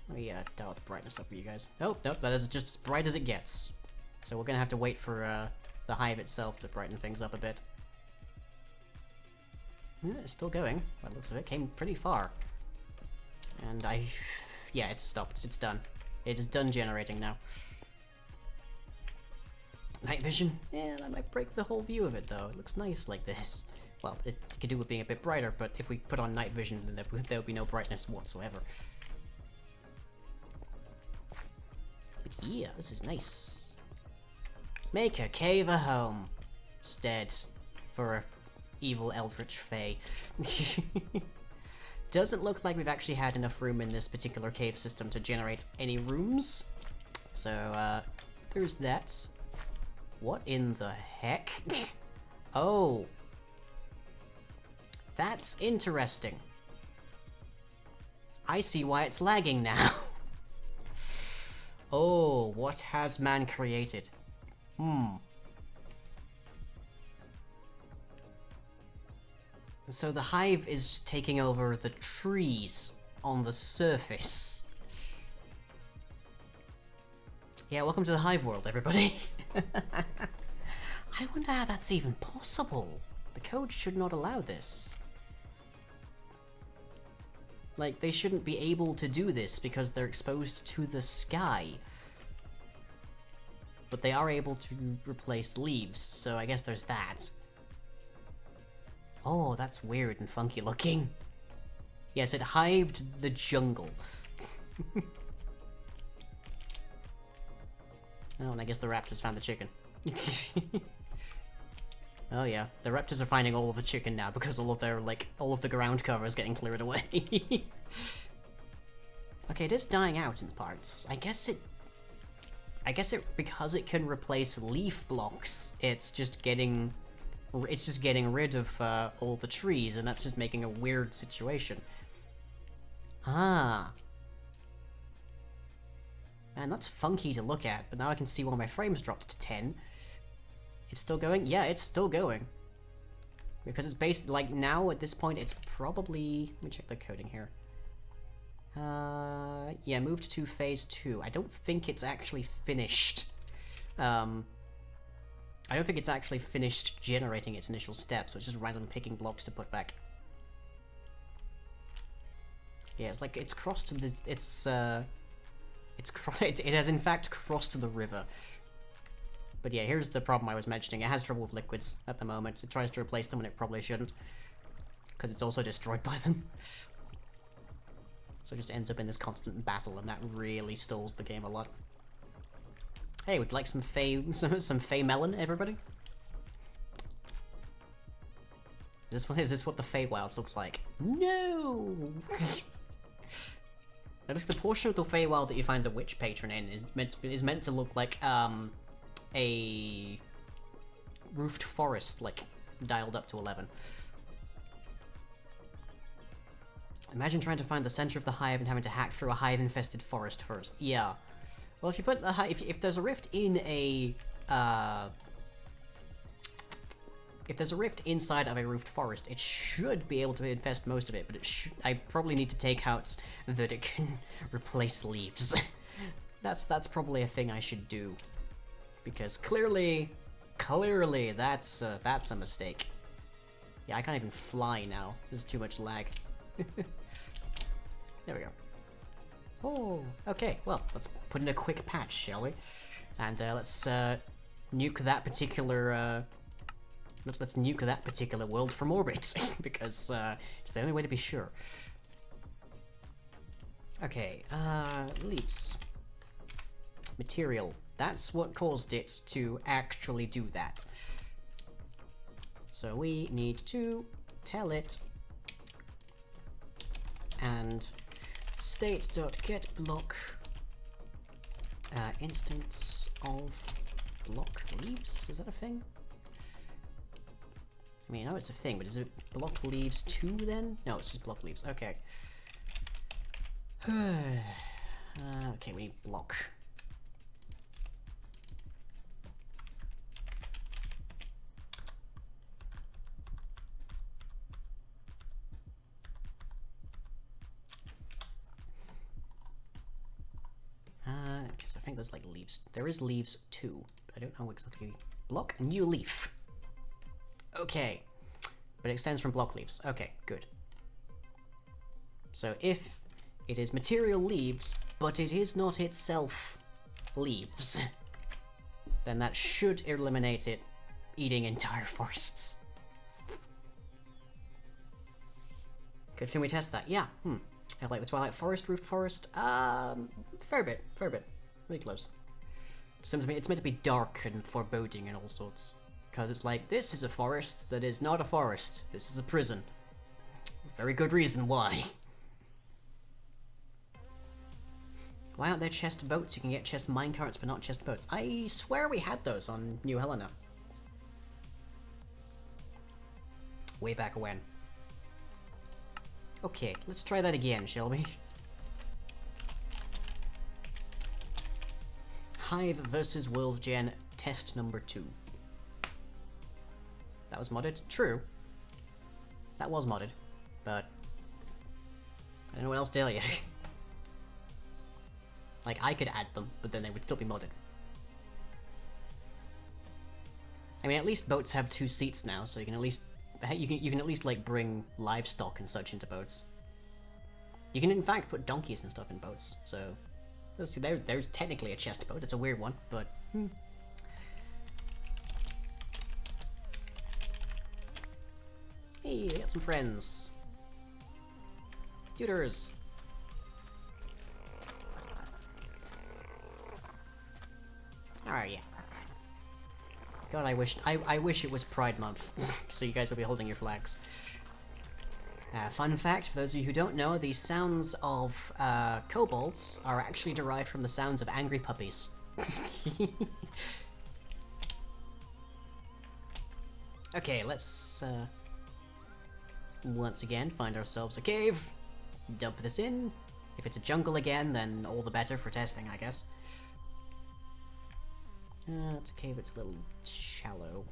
Let me dial the brightness up for you guys. Oh, nope, that is just as bright as it gets. So we're gonna have to wait for the hive itself to brighten things up a bit. Yeah, it's still going, by the looks of it. Came pretty far. And yeah, it's stopped. It's done. It is done generating now. Night vision? Yeah, that might break the whole view of it, though. It looks nice like this. Well, it could do with being a bit brighter, but if we put on night vision, then there would be no brightness whatsoever. But yeah, this is nice. Make a cave a home. Stead for a evil eldritch fae. Doesn't look like we've actually had enough room in this particular cave system to generate any rooms. So, there's that. What in the heck? Oh. That's interesting. I see why it's lagging now. Oh, what has man created? So the hive is just taking over the trees on the surface. Yeah, welcome to the hive world, everybody. I wonder how that's even possible. The code should not allow this. Like, they shouldn't be able to do this because they're exposed to the sky. But they are able to replace leaves, so I guess there's that. Oh, that's weird and funky looking. Yes, it hived the jungle. Oh, and I guess the raptors found the chicken. Oh yeah, the raptors are finding all of the chicken now because all of their, all of the ground cover is getting cleared away. Okay, it is dying out in parts. I guess it, because it can replace leaf blocks, it's just getting rid of all the trees, and that's just making a weird situation. Ah. Man, that's funky to look at, but now I can see why my frames dropped to 10. It's still going? Yeah, it's still going. Because it's based, now at this point, it's probably... Let me check the coding here. Yeah, moved to phase 2. I don't think it's actually finished. I don't think it's actually finished generating its initial steps, so it's just randomly picking blocks to put back. Yeah, it's like it's crossed the it has in fact crossed the river. But yeah, here's the problem I was mentioning. It has trouble with liquids at the moment. It tries to replace them when it probably shouldn't, because it's also destroyed by them. So it just ends up in this constant battle, and that really stalls the game a lot. Hey, would you like some Fey melon, everybody? Is this what the Feywild looks like? No! At least the portion of the Feywild that you find the witch patron in is meant to look like a roofed forest, like dialed up to 11. Imagine trying to find the center of the hive and having to hack through a hive-infested forest first. Yeah. Well, if you put the if there's a rift in a if there's a rift inside of a roofed forest, it should be able to infest most of it, but I probably need to take out that it can replace leaves. That's probably a thing I should do, because clearly that's a mistake. Yeah, I can't even fly now. There's too much lag. There we go. Oh, okay. Well, let's put in a quick patch, shall we? And let's nuke that particular. Let's nuke that particular world from orbit, because it's the only way to be sure. Okay, leaves. Material. That's what caused it to actually do that. So we need to tell it and state.getBlock instance of block leaves. Is that a thing? I mean, I know it's a thing, but is it block leaves 2 then? No, it's just block leaves. Okay. Okay, we need block. Because I think there's like leaves. There is leaves 2. I don't know exactly. Block new leaf. Okay, but it extends from block leaves. Okay, good. So if it is material leaves, but it is not itself leaves, then that should eliminate it eating entire forests. Good, can we test that? Yeah, I like the Twilight Forest, Roofed Forest. Fair bit. Really close. It's meant to be dark and foreboding and all sorts. Because it's like, this is a forest that is not a forest. This is a prison. Very good reason why. Why aren't there chest boats? You can get chest minecarts, but not chest boats. I swear we had those on New Helena. Way back when. Okay, let's try that again, shall we? Hive versus Wolf Gen test number 2. That was modded? True. That was modded, but I don't know what else to tell you. Like, I could add them, but then they would still be modded. I mean, at least boats have 2 seats now, so you can at least like bring livestock and such into boats. You can in fact put donkeys and stuff in boats, so there's technically a chest boat. It's a weird one, but Hey, I got some friends. Tutors. How are you? God, I wish it was Pride Month, so you guys will be holding your flags. Fun fact, for those of you who don't know, the sounds of kobolds are actually derived from the sounds of angry puppies. Okay, let's once again find ourselves a cave, dump this in. If it's a jungle again, then all the better for testing, I guess. It's a cave, it's a little shallow.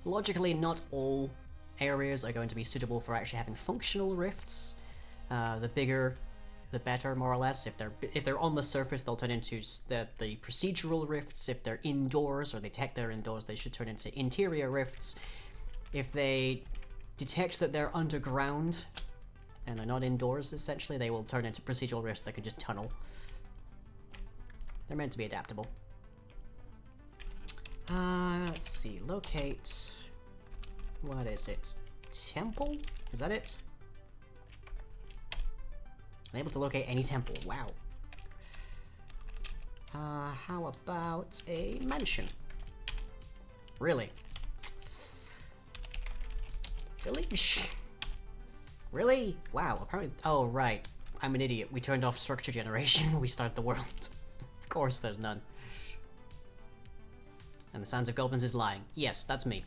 Logically, not all areas are going to be suitable for actually having functional rifts. The bigger, the better, more or less. If they're on the surface, they'll turn into the procedural rifts. If they're indoors, or they detect they're indoors, they should turn into interior rifts. If they detect that they're underground, and they're not indoors, essentially, they will turn into procedural rifts that can just tunnel. They're meant to be adaptable. Let's see. Locate. What is it? Temple? Is that it? I'm able to locate any temple. Wow. How about a mansion? Really? Village? Really? Wow, apparently... Oh, right. I'm an idiot. We turned off structure generation when we started the world. Of course there's none. And the Sands of Goblins is lying. Yes, that's me.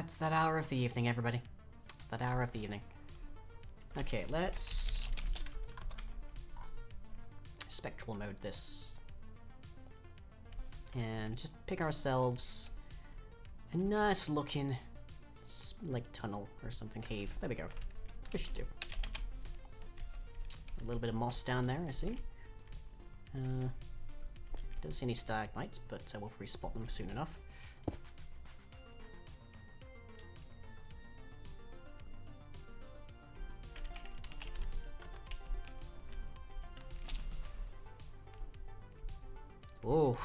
It's that hour of the evening, everybody. It's that hour of the evening. Okay, let's... spectral mode this. And just pick ourselves a nice looking, like, tunnel or something, cave. There we go. We should do. A little bit of moss down there, I see. Don't see any stalagmites, but we'll probably spot them soon enough. Oh,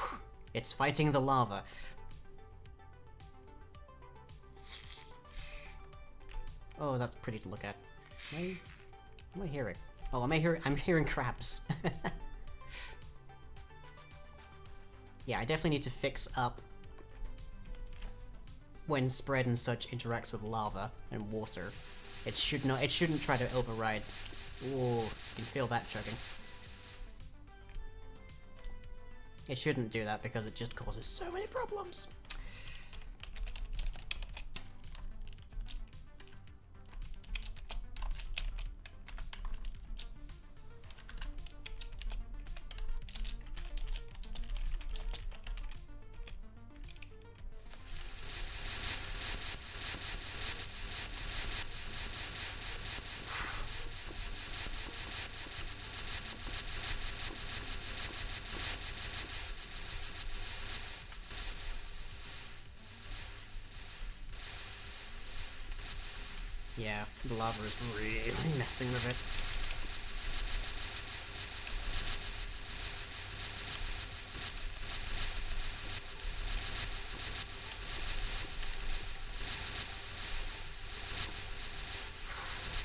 it's fighting the lava. Oh, that's pretty to look at. What am I hearing? Oh, I'm hearing crabs. Yeah, I definitely need to fix up when spread and such interacts with lava and water. It shouldn't try to override. Oh, you can feel that chugging. It shouldn't do that because it just causes so many problems. Yeah, the lava is really messing with it.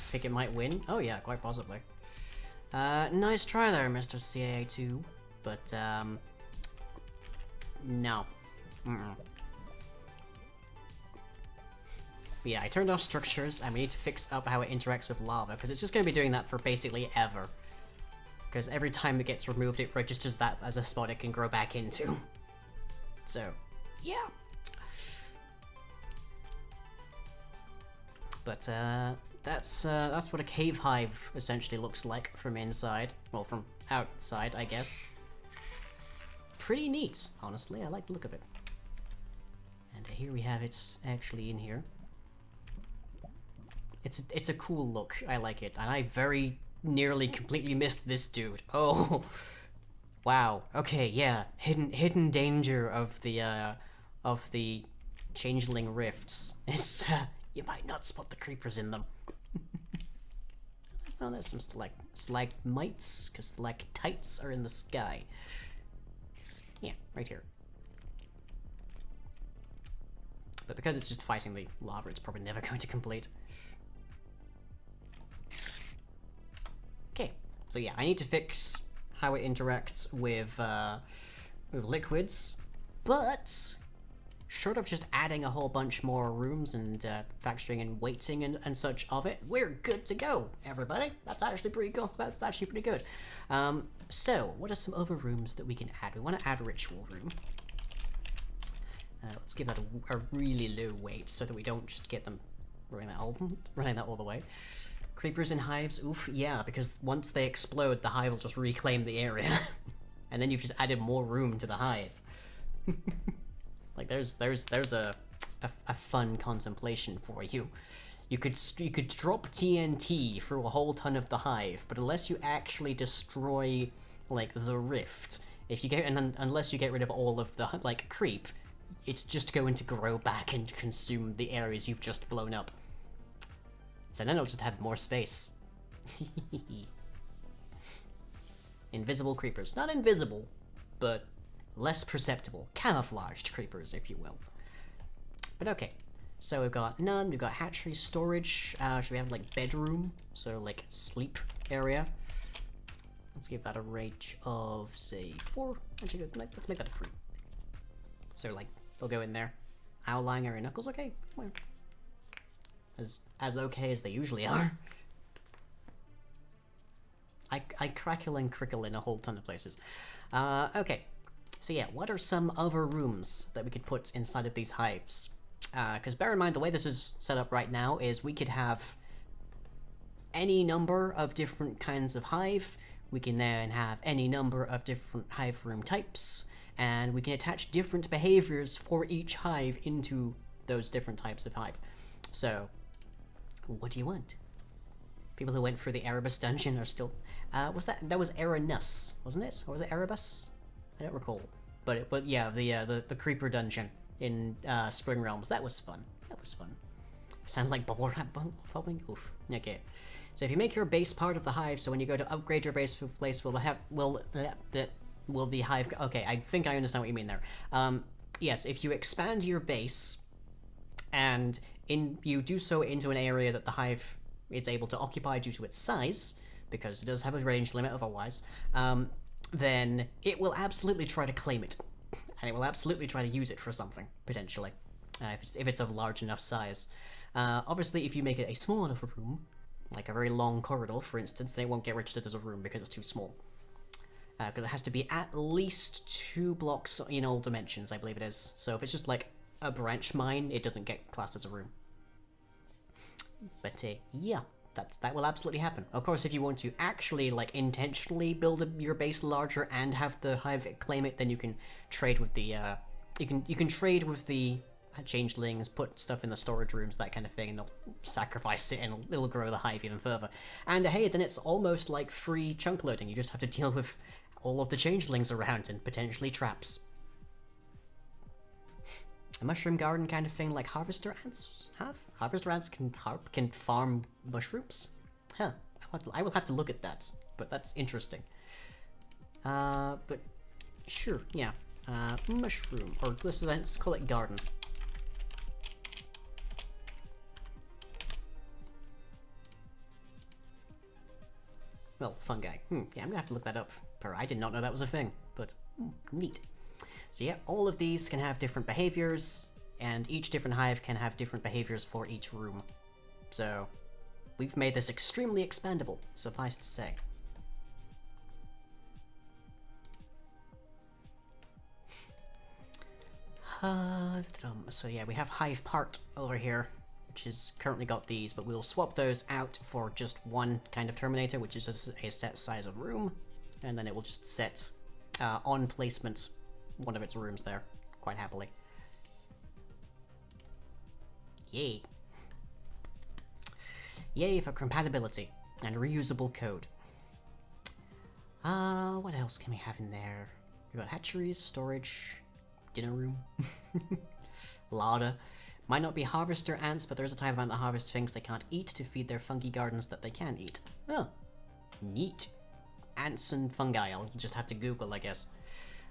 Think it might win? Oh yeah, quite possibly. Nice try there, Mr. CAA2, but no. Yeah, I turned off structures, and we need to fix up how it interacts with lava, because it's just going to be doing that for basically ever. Because every time it gets removed, it registers that as a spot it can grow back into. So, yeah. But, that's what a cave hive essentially looks like from inside. Well, from outside, I guess. Pretty neat, honestly. I like the look of it. And here we have it actually in here. It's a cool look. I like it, and I very nearly completely missed this dude. Oh, wow. Okay, yeah. Hidden danger of the changeling rifts is you might not spot the creepers in them. Oh, there's some stalagmites, because stalactites are in the sky. Yeah, right here. But because it's just fighting the lava, it's probably never going to complete. Okay, so yeah, I need to fix how it interacts with liquids, but short of just adding a whole bunch more rooms and factoring in weighting and such of it, we're good to go, everybody. That's actually pretty cool. That's actually pretty good. So, what are some other rooms that we can add? We want to add a ritual room. Let's give that a really low weight so that we don't just get them running that all the way. Creepers in hives, oof, yeah, because once they explode, the hive will just reclaim the area. And then you've just added more room to the hive. Like there's a fun contemplation for you. You could drop TNT through a whole ton of the hive, but unless you actually destroy like the rift, if you get unless you get rid of all of the like creep, it's just going to grow back and consume the areas you've just blown up. So then it'll just have more space. Invisible creepers. Not invisible, but less perceptible. Camouflaged creepers, if you will. But okay. So we've got none, we've got hatchery, storage. Should we have like bedroom? So like sleep area. Let's give that a range of say 4. Actually, let's make that a 3. So like they'll go in there. Outlying area knuckles, okay. As okay as they usually are. I crackle and crickle in a whole ton of places. Okay. So yeah, what are some other rooms that we could put inside of these hives? Because bear in mind, the way this is set up right now is we could have any number of different kinds of hive. We can then have any number of different hive room types, and we can attach different behaviors for each hive into those different types of hive. So, what do you want? People who went through the Erebus dungeon are still... that was Erenus, wasn't it? Or was it Erebus? I don't recall. But yeah, the Creeper dungeon in Spring Realms. That was fun. That was fun. Sound like bubble wrap bubbling? Oof. Okay. So if you make your base part of the hive, so when you go to upgrade your base place, will the hive... Okay, I think I understand what you mean there. Yes, if you expand your base, and you do so into an area that the hive is able to occupy due to its size, because it does have a range limit otherwise, then it will absolutely try to claim it. And it will absolutely try to use it for something, potentially, if it's of large enough size. Obviously, if you make it a small enough room, like a very long corridor, for instance, then it won't get registered as a room because it's too small. Because it has to be at least 2 blocks in all dimensions, I believe it is. So if it's just like a branch mine, it doesn't get classed as a room. But yeah, that will absolutely happen. Of course, if you want to actually like intentionally build your base larger and have the hive claim it, then you can trade with the you can trade with the changelings, put stuff in the storage rooms, that kind of thing, and they'll sacrifice it and it'll grow the hive even further. And hey, then it's almost like free chunk loading. You just have to deal with all of the changelings around and potentially traps. A mushroom garden kind of thing like harvester ants have? Harvester ants can farm mushrooms? Huh. I will have to look at that, but that's interesting. But sure, yeah. Mushroom, or let's call it garden. Well, fungi. Yeah, I'm gonna have to look that up. I did not know that was a thing, but neat. So yeah, all of these can have different behaviors, and each different hive can have different behaviors for each room. So, we've made this extremely expandable, suffice to say. So yeah, we have hive part over here, which has currently got these, but we'll swap those out for just one kind of terminator, which is just a set size of room, and then it will just set on placement one of its rooms there, quite happily. Yay. Yay for compatibility and reusable code. What else can we have in there? We've got hatcheries, storage, dinner room, larder. Might not be harvester ants, but there's a type of ant that harvests things they can't eat to feed their fungi gardens that they can eat. Oh, neat. Ants and fungi, I'll just have to Google, I guess.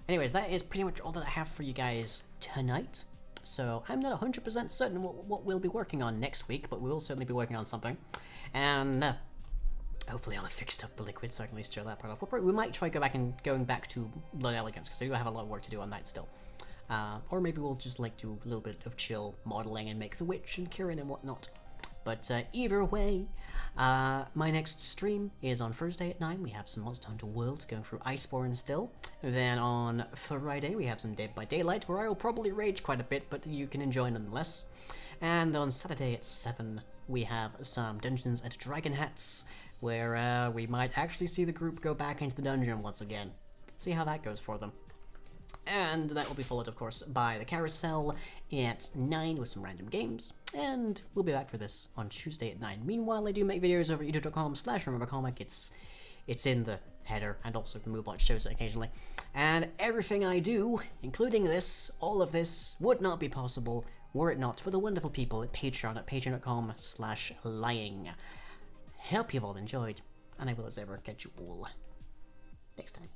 Anyways, that is pretty much all that I have for you guys tonight. So I'm not 100% certain what we'll be working on next week, but we will certainly be working on something. And hopefully I'll have fixed up the liquid so I can at least show that part off. We might try going back to Blood Elegance, because I do have a lot of work to do on that still. Or maybe we'll just like do a little bit of chill modeling and make the witch and Kirin and whatnot. But either way, my next stream is on Thursday at 9. We have some Monster Hunter World going through Iceborne still. Then on Friday we have some Dead by Daylight, where I will probably rage quite a bit, but you can enjoy nonetheless. And on Saturday at 7 we have some Dungeons and Dragon Hats, where we might actually see the group go back into the dungeon once again. See how that goes for them. And that will be followed, of course, by the carousel at 9 with some random games. And we'll be back for this on Tuesday at 9. Meanwhile, I do make videos over at youtube.com/remembercomic. It's in the header, and also the Moobot shows it occasionally. And everything I do, including this, all of this, would not be possible were it not for the wonderful people at Patreon at patreon.com/lying. Hope you've all enjoyed, and I will as ever catch you all next time.